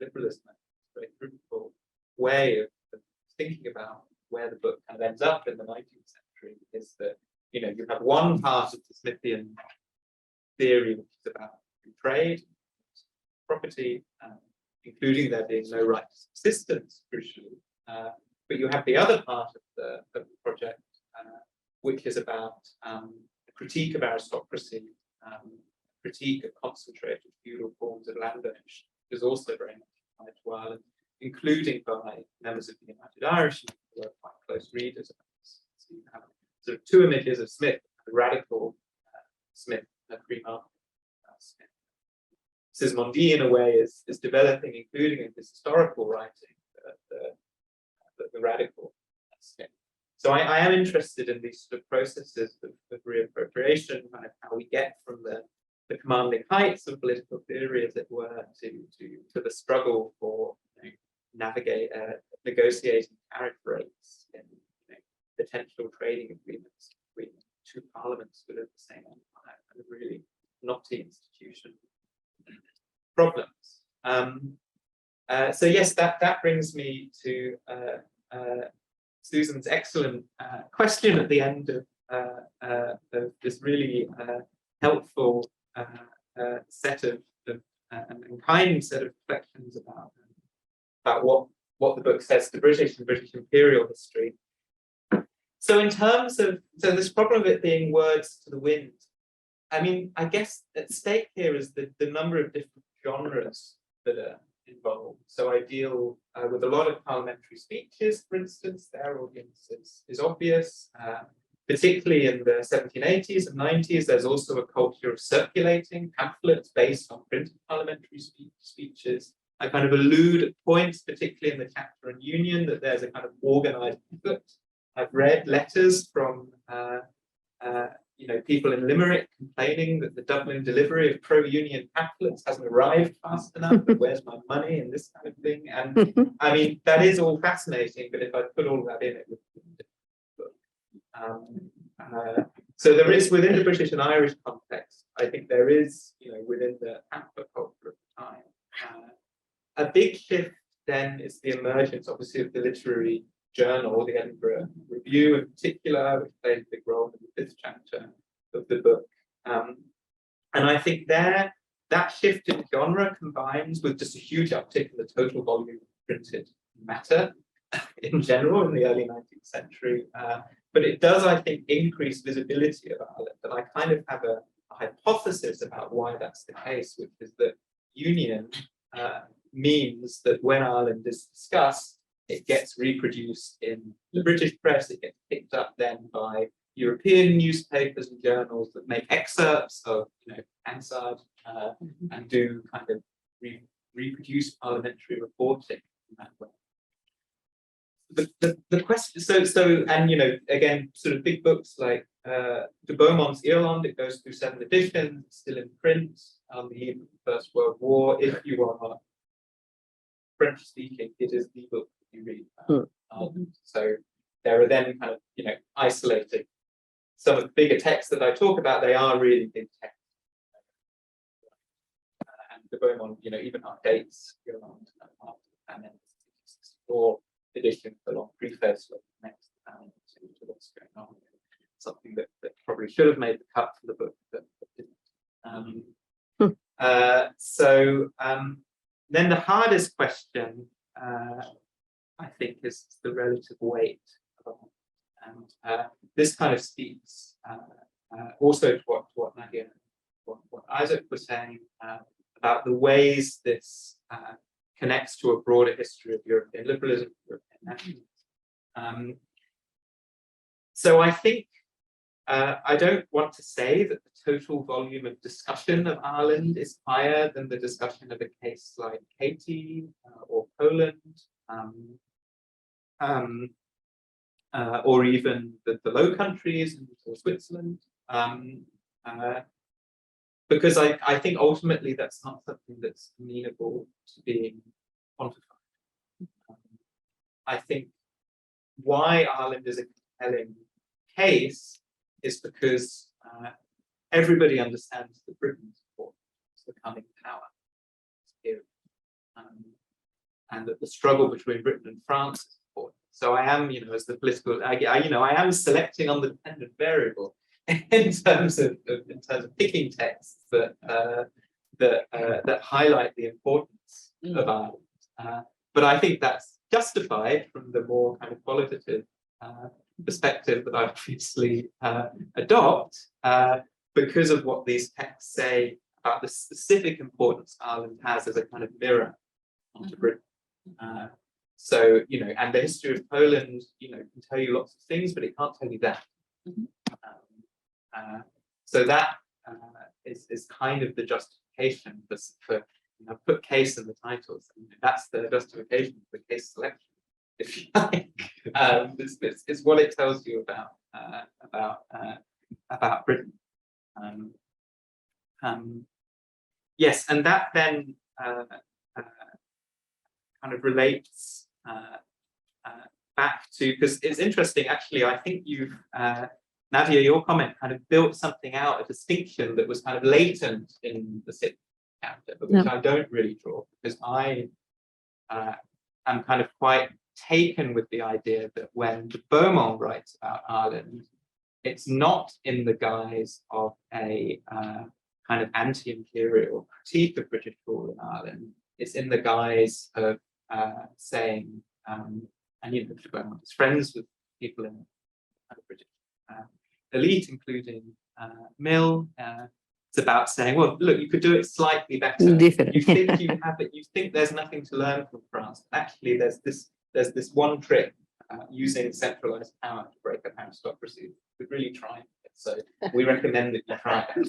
liberalism, a very fruitful way of thinking about where the book kind of ends up in the 19th century, is that you have one part of the Smithian theory which is about trade, property, including there being no right to subsistence, crucially. But you have the other part of the project, which is about a critique of aristocracy, critique of concentrated feudal forms of land ownership, is also very much applied to Ireland, including by members of the United Irish, who were quite close readers of this. So you have sort of two images of Smith: the radical Smith and a free-market Smith. Sismondi, in a way, is developing, including in his historical writing, the radical Smith. So I am interested in these sort of processes of reappropriation, kind of how we get from the commanding heights of political theory, as it were, to the struggle for negotiating tariff rates in potential trading agreements between two parliaments within the same empire, and really knotty institution problems. So yes, that brings me to Susan's excellent question at the end of this really helpful set of and kind set of reflections about what the book says to British and British imperial history. So in terms of this problem of it being words to the wind, I mean, I guess at stake here is the number of different genres that are involved. So I deal with a lot of parliamentary speeches, for instance. Their audience is obvious. Particularly in the 1780s and 90s, there's also a culture of circulating pamphlets based on printed parliamentary speeches. I kind of allude at points, particularly in the chapter on union, that there's a kind of organized effort. I've read letters from people in Limerick complaining that the Dublin delivery of pro-union pamphlets hasn't arrived fast enough, and where's my money, and this kind of thing. And I mean, that is all fascinating, but if I put all that in, it would be so there is, within the British and Irish context, I think there is, within the pamphlet culture of the time, a big shift then is the emergence, obviously, of the literary journal, the Edinburgh Review in particular, which played a big role in the 5th chapter of the book. And I think that shift in genre combines with just a huge uptick in the total volume of printed matter. in general in the early 19th century, but it does, I think, increase visibility of Ireland. And I kind of have a hypothesis about why that's the case, which is that union means that when Ireland is discussed, it gets reproduced in the British press, it gets picked up then by European newspapers and journals that make excerpts of, Hansard and do kind of reproduce parliamentary reporting in that way. The question, and again, sort of big books like de Beaumont's Ireland, it goes through 7 editions, still in print on the eve of the First World War. If you are French speaking, it is the book that you read. So there are then kind of, isolated. Some of the bigger texts that I talk about, they are really big texts. And de Beaumont, even updates Ireland and then 64 edition, the long preface with next to what's going on. Something that probably should have made the cut for the book, but didn't. Then the hardest question, I think, is the relative weight of it. And this kind of speaks also to what Nadia, what Isaac was saying about the ways this connects to a broader history of European liberalism, European nationalism. So I think I don't want to say that the total volume of discussion of Ireland is higher than the discussion of a case like Haiti or Poland, or even the Low Countries or Switzerland, because I think ultimately that's not something that's amenable to being quantified. I think why Ireland is a compelling case is because everybody understands that Britain's important to the coming power period, and that the struggle between Britain and France is important. So I am, as the political, I am selecting on the dependent variable in terms of picking texts that highlight the importance of Ireland. But I think that's justified from the more kind of qualitative perspective that I obviously adopt, because of what these texts say about the specific importance Ireland has as a kind of mirror onto Britain. So, and the history of Poland, can tell you lots of things, but it can't tell you that. So that is kind of the justification for put case in the titles. That's the justification for the case selection, if you like. It's what it tells you about Britain. Yes, and that then kind of relates back to, because it's interesting, actually, I think you've, Nadia, your comment kind of built something out, a distinction that was kind of latent in the 6th chapter, but which I don't really draw, because I am kind of quite taken with the idea that when de Beaumont writes about Ireland, it's not in the guise of a kind of anti-imperial critique of British rule in Ireland. It's in the guise of saying, and de Beaumont is friends with people in the British elite, including Mill. It's about saying, well, look, you could do it slightly better. Different. You think you have it. You think there's nothing to learn from France. Actually, there's this one trick using centralized power to break up aristocracy. We're really trying it. So we recommend that you try it.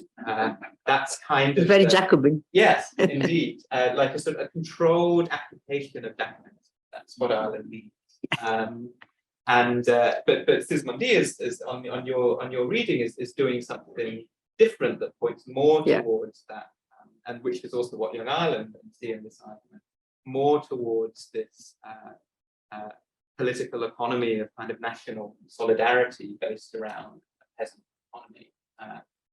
That's kind of very Jacobin. Yes, indeed, like a sort of a controlled application of that. That's what Ireland needs. But Sismondi is on your reading is doing something different that points more towards that, and which is also what Young Ireland and see in this argument, more towards this political economy of kind of national solidarity based around a peasant economy,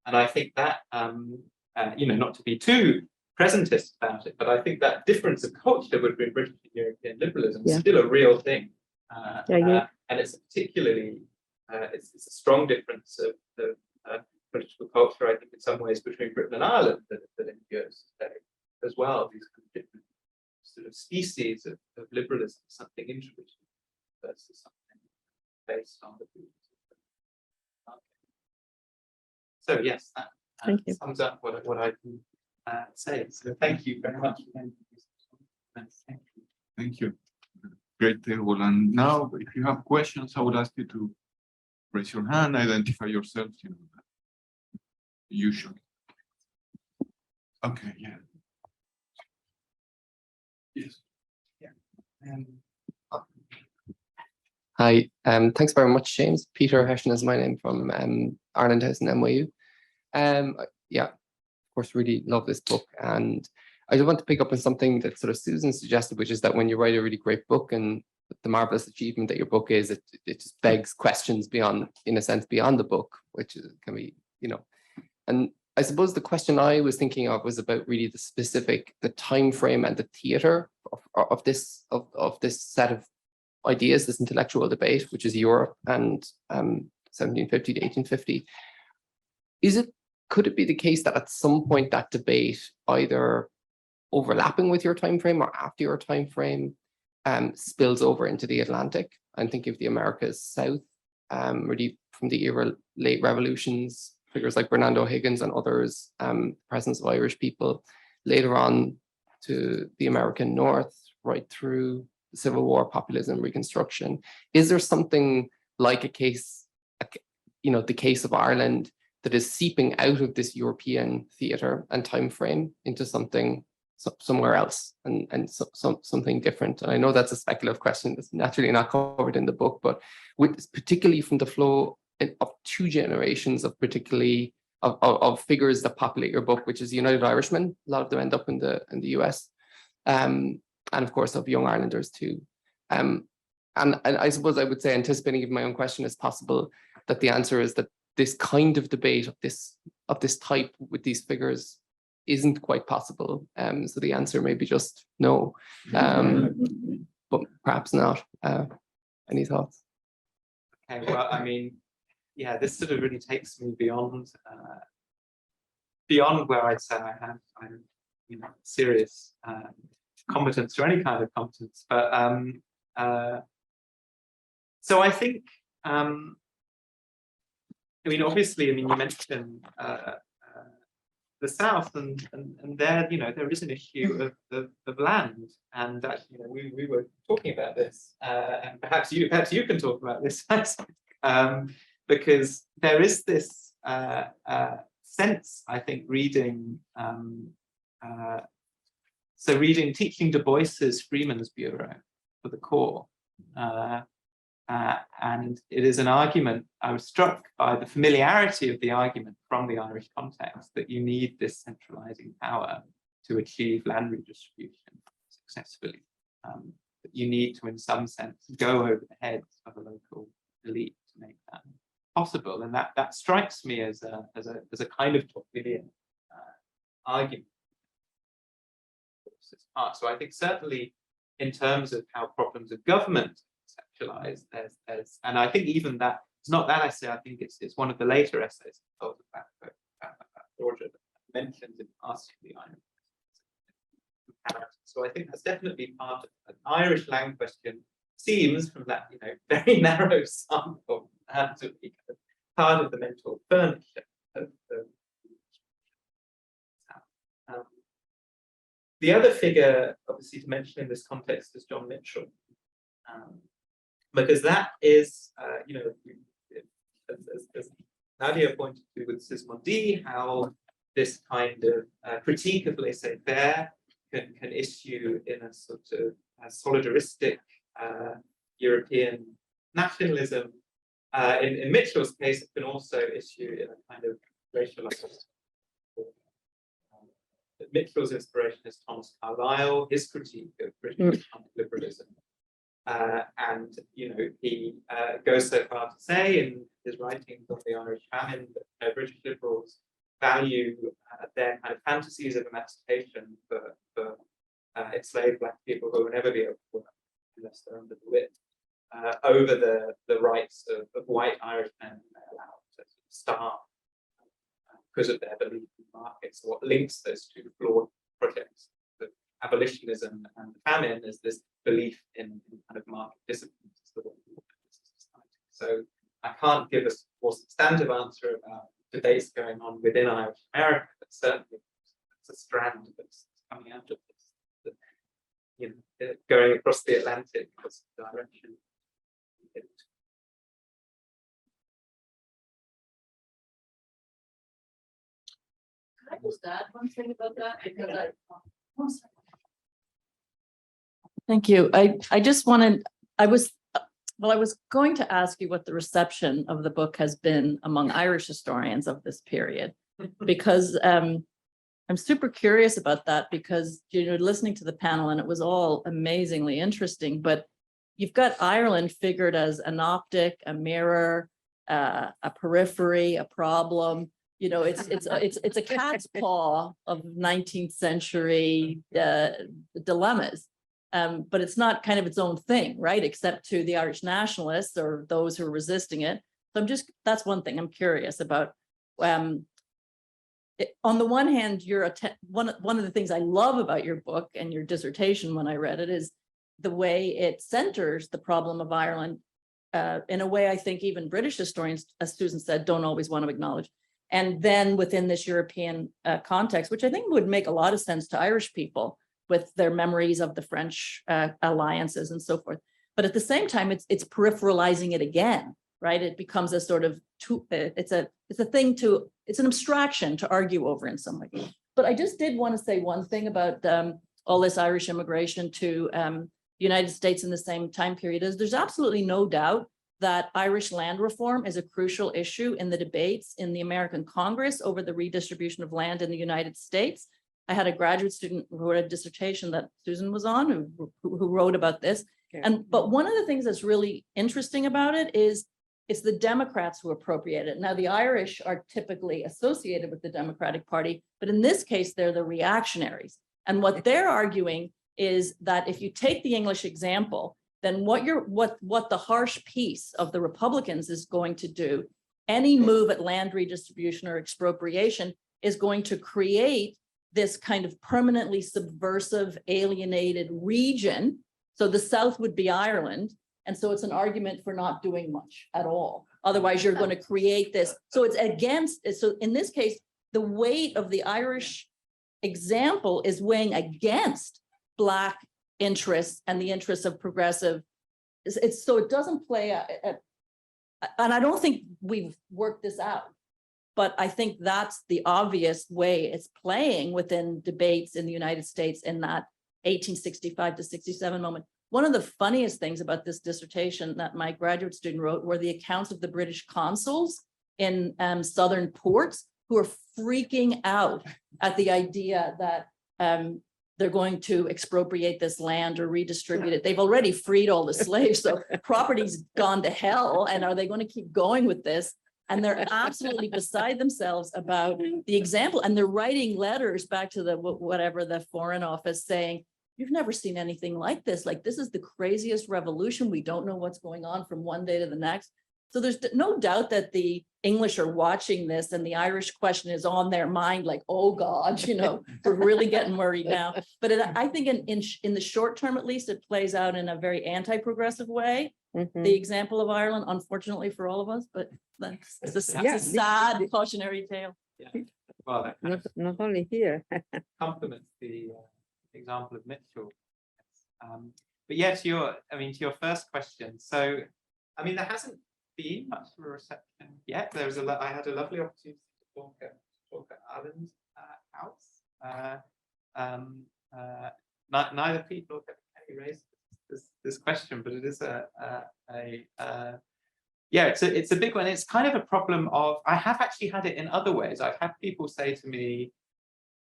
and I think that not to be too presentist about it, but I think that difference of culture between British and European liberalism is still a real thing. And it's particularly, it's a strong difference of political culture, I think, in some ways between Britain and Ireland that endures today as well. These kind of different sort of species of liberalism, something interesting. versus something based on the previous system. So yes, that Thank you. sums up what I can say. So thank you very much again. Thank you. Thank you. Great table. And now, if you have questions, I would ask you to raise your hand, identify yourself, you know, usually. Okay, yeah. Yes. Hi, thanks very much, James. Peter Hessian is my name from Ireland House in NYU. Yeah, of course, really love this book. And I just want to pick up on something that sort of Susan suggested, which is that when you write a really great book and the marvelous achievement that your book is, it just begs questions beyond, in a sense, beyond the book, which can be, you know. And I suppose the question I was thinking of was about really the specific, the time frame and the theater of this set of ideas, this intellectual debate, which is Europe and 1750 to 1850. Could it be the case that at some point that debate, either overlapping with your time frame or after your time frame, spills over into the Atlantic? I'm thinking of the Americas South, really from the era late revolutions, figures like Bernardo Higgins and others, presence of Irish people, later on to the American North, right through the Civil War, populism, Reconstruction. Is there something like a case, you know, the case of Ireland, that is seeping out of this European theatre and time frame into something somewhere else and something different? And I know that's a speculative question that's naturally not covered in the book, but particularly from the flow of two generations of particularly of figures that populate your book, which is the United Irishmen. A lot of them end up in the US, and of course of young Irelanders too. And I suppose I would say, anticipating even my own question, is possible that the answer is that this kind of debate of this type with these figures isn't quite possible. So the answer may be just no, but perhaps not. Any thoughts? Okay, well, I mean, yeah, this sort of really takes me beyond where I'd say I'm you know, serious competence or any kind of competence. But so I think, I mean, obviously, I mean, you mentioned the South, and there, you know, there is an issue of land, and that, you know, we were talking about this, and perhaps you can talk about this, because there is this sense, I think, reading teaching Du Bois's Freeman's Bureau for the core. And it is an argument, I was struck by the familiarity of the argument from the Irish context, that you need this centralizing power to achieve land redistribution successfully. That you need to, in some sense, go over the heads of a local elite to make that possible. And that strikes me as a kind of Tocquevillian argument. So I think certainly in terms of how problems of government conceptualized, there's and I think even that, it's not that essay, I think it's one of the later essays about Georgia that mentions in passing the Irish. So I think that's definitely part of an Irish land question. Seems from that, you know, very narrow sample to be kind of part of the mental furniture of the the other figure, obviously, to mention in this context is John Mitchell, because that is, you know, as Nadia pointed to with Sismondi, how this kind of critique of laissez-faire can issue in a sort of solidaristic European nationalism. In Mitchell's case, it can also issue in a kind of racialized. Mitchell's inspiration is Thomas Carlyle, his critique of British liberalism. And, you know, he goes so far to say in his writings on the Irish famine that British liberals value their kind of fantasies of emancipation for enslaved Black people who will never be able to work unless they're under the whip, over the rights of white Irish men they're allowed to starve because of their belief in markets. What links those two flawed projects of abolitionism and the famine as this belief in kind of market disciplines. So I can't give a more substantive answer about debates going on within Irish America, but certainly it's a strand that's coming out of this, that, you know, going across the Atlantic was the direction. Can I just add one thing about that? Because thank you. I just wanted, I was going to ask you what the reception of the book has been among Irish historians of this period, because I'm super curious about that, because, you know, listening to the panel and it was all amazingly interesting, but you've got Ireland figured as an optic, a mirror, a periphery, a problem. You know, it's a cat's paw of 19th century dilemmas. But it's not kind of its own thing, right? Except to the Irish nationalists or those who are resisting it. So that's one thing I'm curious about. On the one hand, one of the things I love about your book and your dissertation when I read it is the way it centers the problem of Ireland in a way I think even British historians, as Susan said, don't always want to acknowledge. And then within this European context, which I think would make a lot of sense to Irish people, with their memories of the French alliances and so forth. But at the same time, it's peripheralizing it again, right? It becomes a sort of, it's an abstraction to argue over in some way. But I just did want to say one thing about all this Irish immigration to the United States in the same time period is there's absolutely no doubt that Irish land reform is a crucial issue in the debates in the American Congress over the redistribution of land in the United States. I had a graduate student who wrote a dissertation that Susan was on, who wrote about this. But one of the things that's really interesting about it is it's the Democrats who appropriate it. Now, the Irish are typically associated with the Democratic Party, but in this case, they're the reactionaries. And what they're arguing is that if you take the English example, then what the harsh piece of the Republicans is going to do, any move at land redistribution or expropriation is going to create this kind of permanently subversive, alienated region. So the South would be Ireland. And so it's an argument for not doing much at all. Otherwise, you're going to create this. So it's against, so in this case, the weight of the Irish example is weighing against Black interests and the interests of progressive. So it doesn't play, and I don't think we've worked this out. But I think that's the obvious way it's playing within debates in the United States in that 1865 to 67 moment. One of the funniest things about this dissertation that my graduate student wrote were the accounts of the British consuls in southern ports who are freaking out at the idea that they're going to expropriate this land or redistribute it. They've already freed all the slaves, so property's gone to hell. And are they going to keep going with this? And they're absolutely beside themselves about the example. And they're writing letters back to the Foreign Office saying, you've never seen anything like this. Like, this is the craziest revolution. We don't know what's going on from one day to the next. So there's no doubt that the English are watching this and the Irish question is on their mind, like, oh God, you know, we're really getting worried now. But I think in the short term, at least, it plays out in a very anti-progressive way. The example of Ireland, unfortunately for all of us, but that's a sad cautionary tale. Yeah. Well, that Not only here. complements the example of Mitchell. But yeah, to your first question. So, I mean, there hasn't been much of a reception yet. There was I had a lovely opportunity to talk at Alan's house. Neither people have raised this question, but it is it's a big one. It's kind of a problem of, I have actually had it in other ways. I've had people say to me,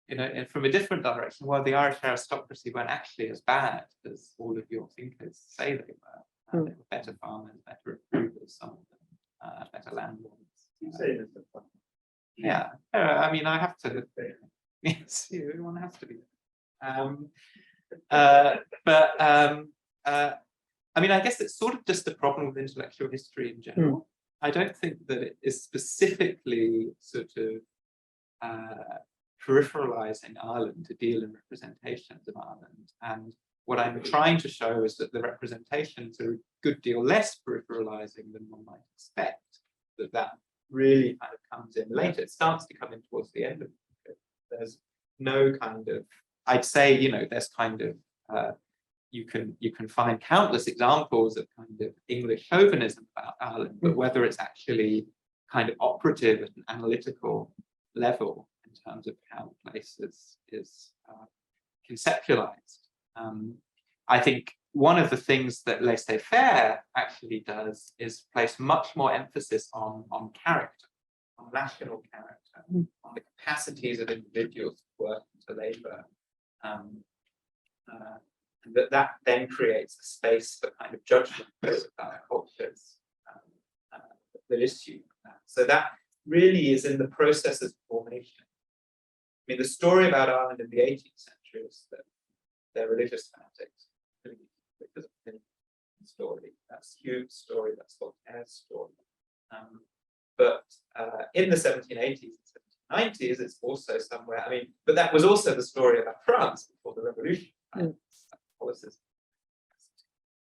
you know, from a different direction, well, the Irish aristocracy weren't actually as bad as all of your thinkers say they were. They were better farmers, better approvers, some of them, better landlords. You say this. Yeah, I mean, I have to. Yes, everyone has to be. I mean, I guess it's sort of just a problem with intellectual history in general. I don't think that it is specifically sort of peripheralizing Ireland to deal in representations of Ireland. And what I'm trying to show is that the representations are a good deal less peripheralizing than one might expect, that really kind of comes in later. It starts to come in towards the end of it. There's no kind of, I'd say, you know, there's kind of, you can find countless examples of kind of English chauvinism about Ireland, but whether it's actually kind of operative at an analytical level in terms of how the place is conceptualized. I think one of the things that laissez-faire actually does is place much more emphasis on character, on national character, on the capacities of individuals to work and to labor. That then creates a space for kind of judgment about cultures that issue that. So that really is in the process of formation. I mean, the story about Ireland in the 18th century is that they're religious fanatics, because of the story. That's Hume's story, that's Voltaire's story. But in the 1780s and 1790s, it's also somewhere, I mean, but that was also the story about France before the revolution. Right? Policies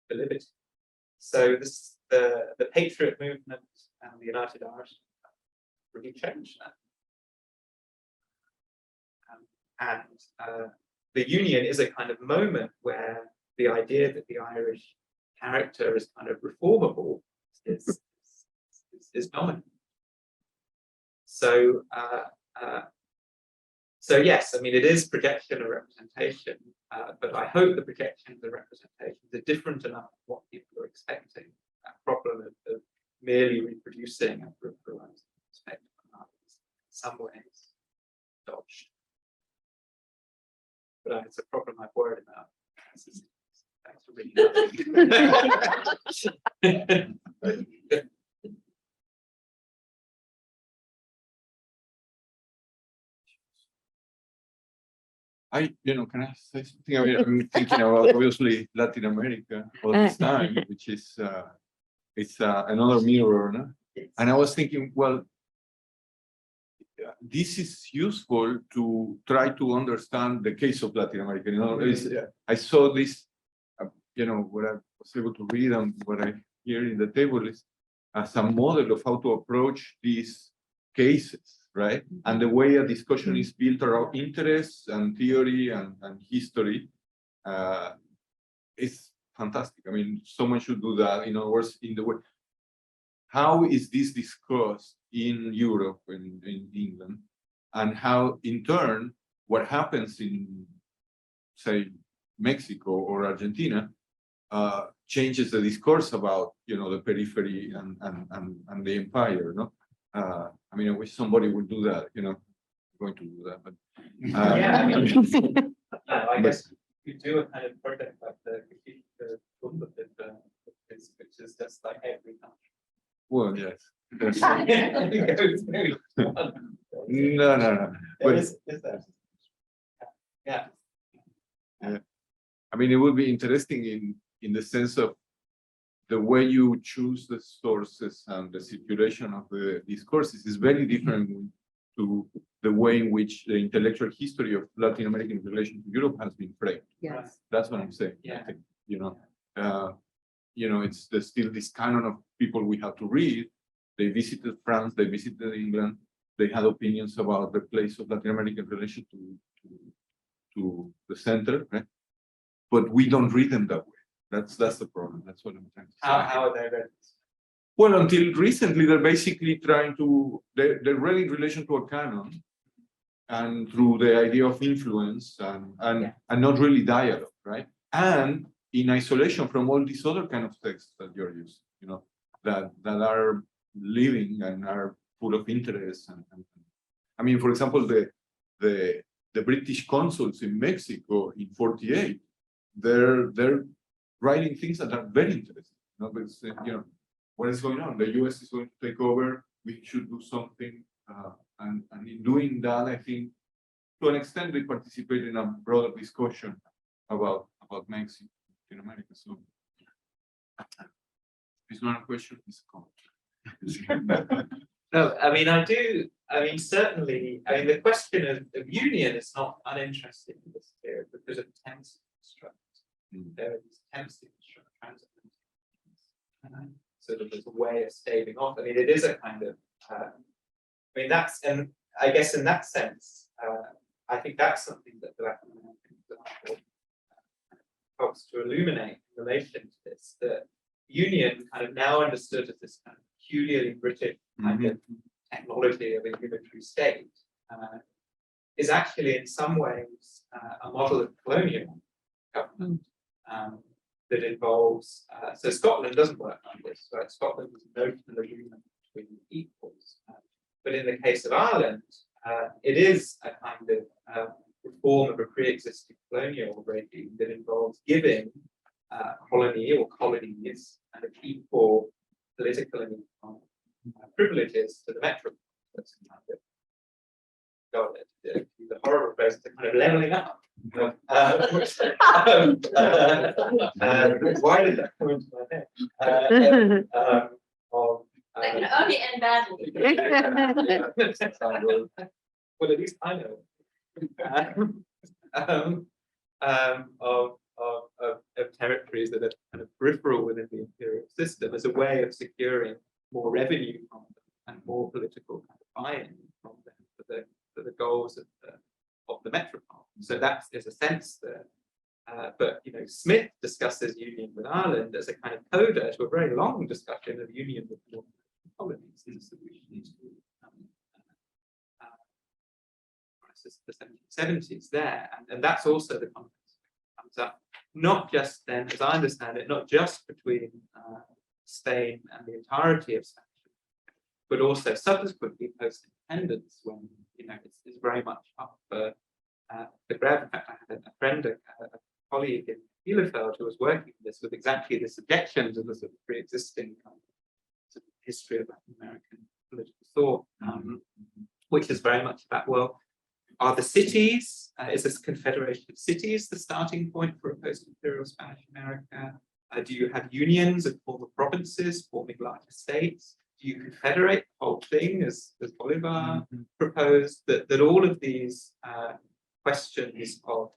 for liberty. So this, the Patriot movement and the United Irish really changed that. And the Union is a kind of moment where the idea that the Irish character is kind of reformable is dominant. So so yes, I mean, it is projection or representation, but I hope the projections and representations are different enough from what people are expecting. That problem of merely reproducing and peripheralizing perspective on others in some ways dodged. But it's a problem I've worried about. Thanks for reading that. Can I say something? I mean, I'm thinking about obviously Latin America all this time, which is it's another mirror, no? And I was thinking, well, this is useful to try to understand the case of Latin America. You know, I saw this, what I was able to read and what I hear in the table is as a model of how to approach these cases. Right? And the way a discussion is built around interests and theory and history is fantastic. I mean, someone should do that. In other words, in the way, how is this discussed in Europe and in England, and how, in turn, what happens in, say, Mexico or Argentina changes the discourse about, the periphery and the empire, no? I mean, I wish somebody would do that, I'm going to do that, but yeah, I mean, I guess we do a kind of project like the which is just like every country. Well, yes. No. But, Is that? Yeah. I mean, it would be interesting in the sense of the way you choose the sources and the circulation of the discourses is very different to the way in which the intellectual history of Latin American relation to Europe has been framed. Yes. That's what I'm saying. Yeah. I think, there's still this canon of people we have to read. They visited France, they visited England, they had opinions about the place of Latin American relation to the center, right? But we don't read them that way. That's the problem. That's what I'm trying to say. How are they read? Well, until recently, they're basically trying to, they're read in relation to a canon and through the idea of influence and not really dialogue, right? And in isolation from all these other kind of texts that you're using, that are living and are full of interest. And I mean, for example, the British consuls in Mexico in '48, they're writing things that are very interesting. Because, what is going on? The US is going to take over. We should do something. And in doing that, I think, to an extent, they participate in a broader discussion about Mexico in America. So it's not a question, it's a comment. No, I mean, I do. I mean, certainly. I mean, the question of union is not uninteresting in this period because of attempts to construct. There are these attempts to construct transatlantic, sort of as a way of staving off. I mean, it is a kind of. I mean, that's, and I guess in that sense, I think that's something that the Latin American helps to illuminate in relation to this. That union, kind of now understood as this kind of peculiarly British kind of technology of a unitary state, is actually in some ways a model of colonial government that involves. So Scotland doesn't work like this, right? Scotland is a notional agreement between equals, but in the case of Ireland, it is a kind of reform of a pre-existing colonial regime that involves giving colony or colonies and equal political and economic privileges to the metropolis. The horrible phrase, the kind of leveling up. Why did that come into my head? That can only end badly. Well, at least I know. Of territories that are kind of peripheral within the imperial system as a way of securing more revenue from them and more political kind of buy-in from them for the goals of the metropole. So that's, there's a sense there. But you know, Smith discusses union with Ireland as a kind of coda to a very long discussion of union with the colonies as a solution to the 1770s there, and that's also the context that comes up. Not just then, as I understand it, not just between Spain and the entirety of Spain, but also subsequently post-independence, when you know it's very much up for grab. In fact, I had a friend, a colleague in Bielefeld who was working on this with exactly this objection to the sort of pre-existing kind of sort of history of Latin American political thought, which is very much about, well, are the cities, is this confederation of cities the starting point for a post-imperial Spanish America? Do you have unions of former provinces forming larger states? Do you confederate the whole thing, as Bolivar proposed? That all of these questions of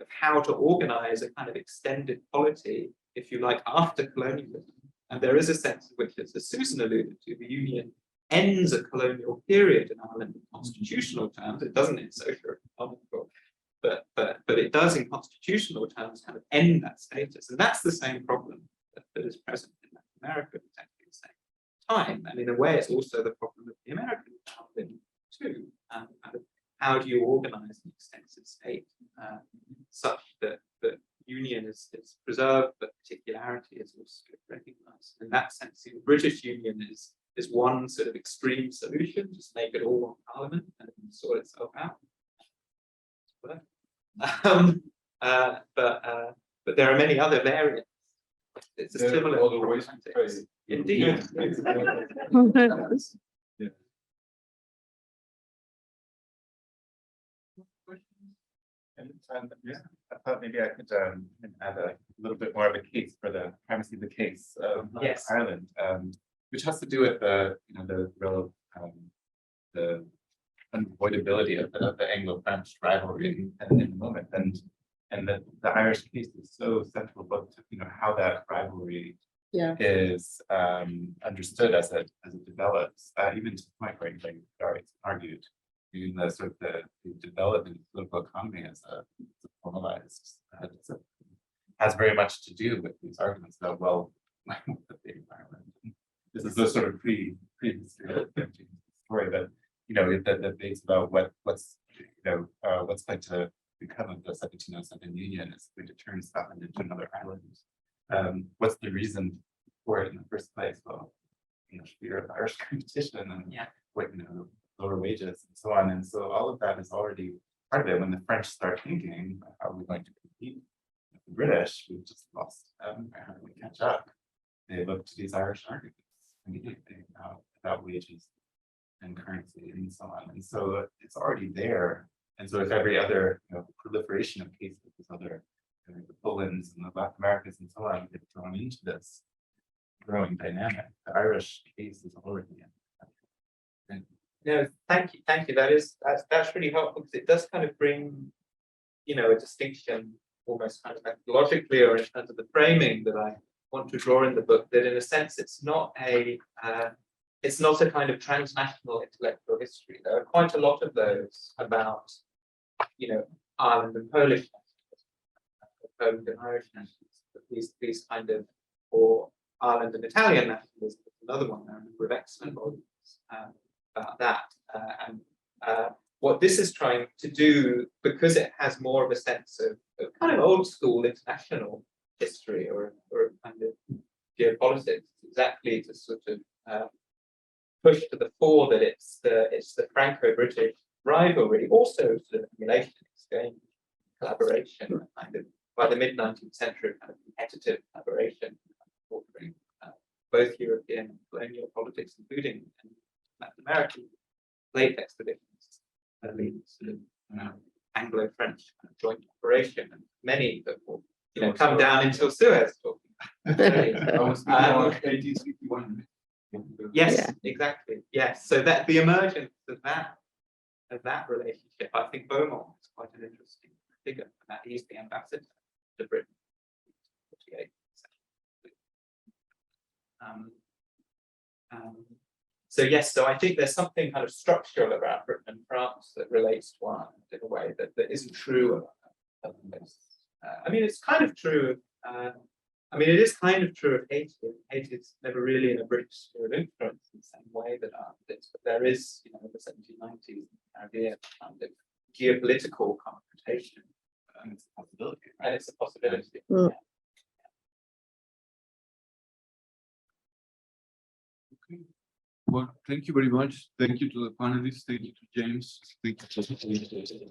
how to organize a kind of extended polity, if you like, after colonialism, and there is a sense in which, as Susan alluded to, the union ends a colonial period in Ireland in constitutional terms. It doesn't in social or economic, but it does in constitutional terms kind of end that status. And that's the same problem that is present in Latin America at exactly the same time. And in a way, it's also the problem of the American founding too. Kind of how do you organize an extensive state such that union is preserved, but particularity is also recognized. In that sense, the British Union is one sort of extreme solution, just make it all one parliament and sort itself out. But there are many other variants. It's a similar context. Indeed. Yeah, I thought maybe I could add a little bit more of a case for the primacy of the case of Ireland, which has to do with the the unavoidability of the Anglo-French rivalry in the moment, and that the Irish case is so central, both to how that rivalry is understood as it develops, even to the point where it's argued in the sort of the development of political economy as a formalized has very much to do with these arguments about, well, the big environment. This is the sort of pre-history story, but the debates about what's going to become of the 1707 Union is going to turn Scotland into another island. What's the reason for it in the first place? Well, fear of Irish competition and lower wages and so on. And so all of that is already part of it. When the French start thinking, how are we going to compete with the British? We've just lost how do we catch up? They look to these Irish arguments immediately about wages and currency and so on. And so it's already there. And so if every other proliferation of cases with other the Polands and the Latin Americas and so on get thrown into this growing dynamic, the Irish case is already No, thank you, thank you. That's really helpful because it does kind of bring, a distinction almost kind of methodologically or in terms of the framing that I want to draw in the book. That in a sense, it's not a kind of transnational intellectual history. There are quite a lot of those about, Ireland and Polish nationalism, Poland and Irish nationalism. These kind of, or Ireland and Italian nationalism. Another one. There are a number of excellent volumes about that. What this is trying to do, because it has more of a sense of kind of old school international history or kind of geopolitics, exactly to sort of push to the fore that it's the Franco-British rivalry, also sort of emulation, exchange, collaboration, kind of by the mid-19th century, kind of competitive collaboration, incorporating both European and colonial politics, including Latin American late expeditions, sort of Anglo-French kind of joint operation, and many that will come down until Suez. I was thinking about 1861. Yes, Yeah. exactly. Yes, so that the emergence of that relationship, I think Beaumont is quite an interesting figure. That he's the ambassador to Britain. So yes, so I think there's something kind of structural about Britain and France that relates to Ireland in a way that isn't true about other places. I mean, it's kind of true of, it is kind of true of Haiti. Haiti's never really in a British sphere of influence in the same way that Ireland is, but there is, in the 1790s, Caribbean kind of geopolitical confrontation. And it's a possibility. And it's a possibility. Mm. Okay. Well, thank you very much. Thank you to the panelists. Thank you to James. Thank you to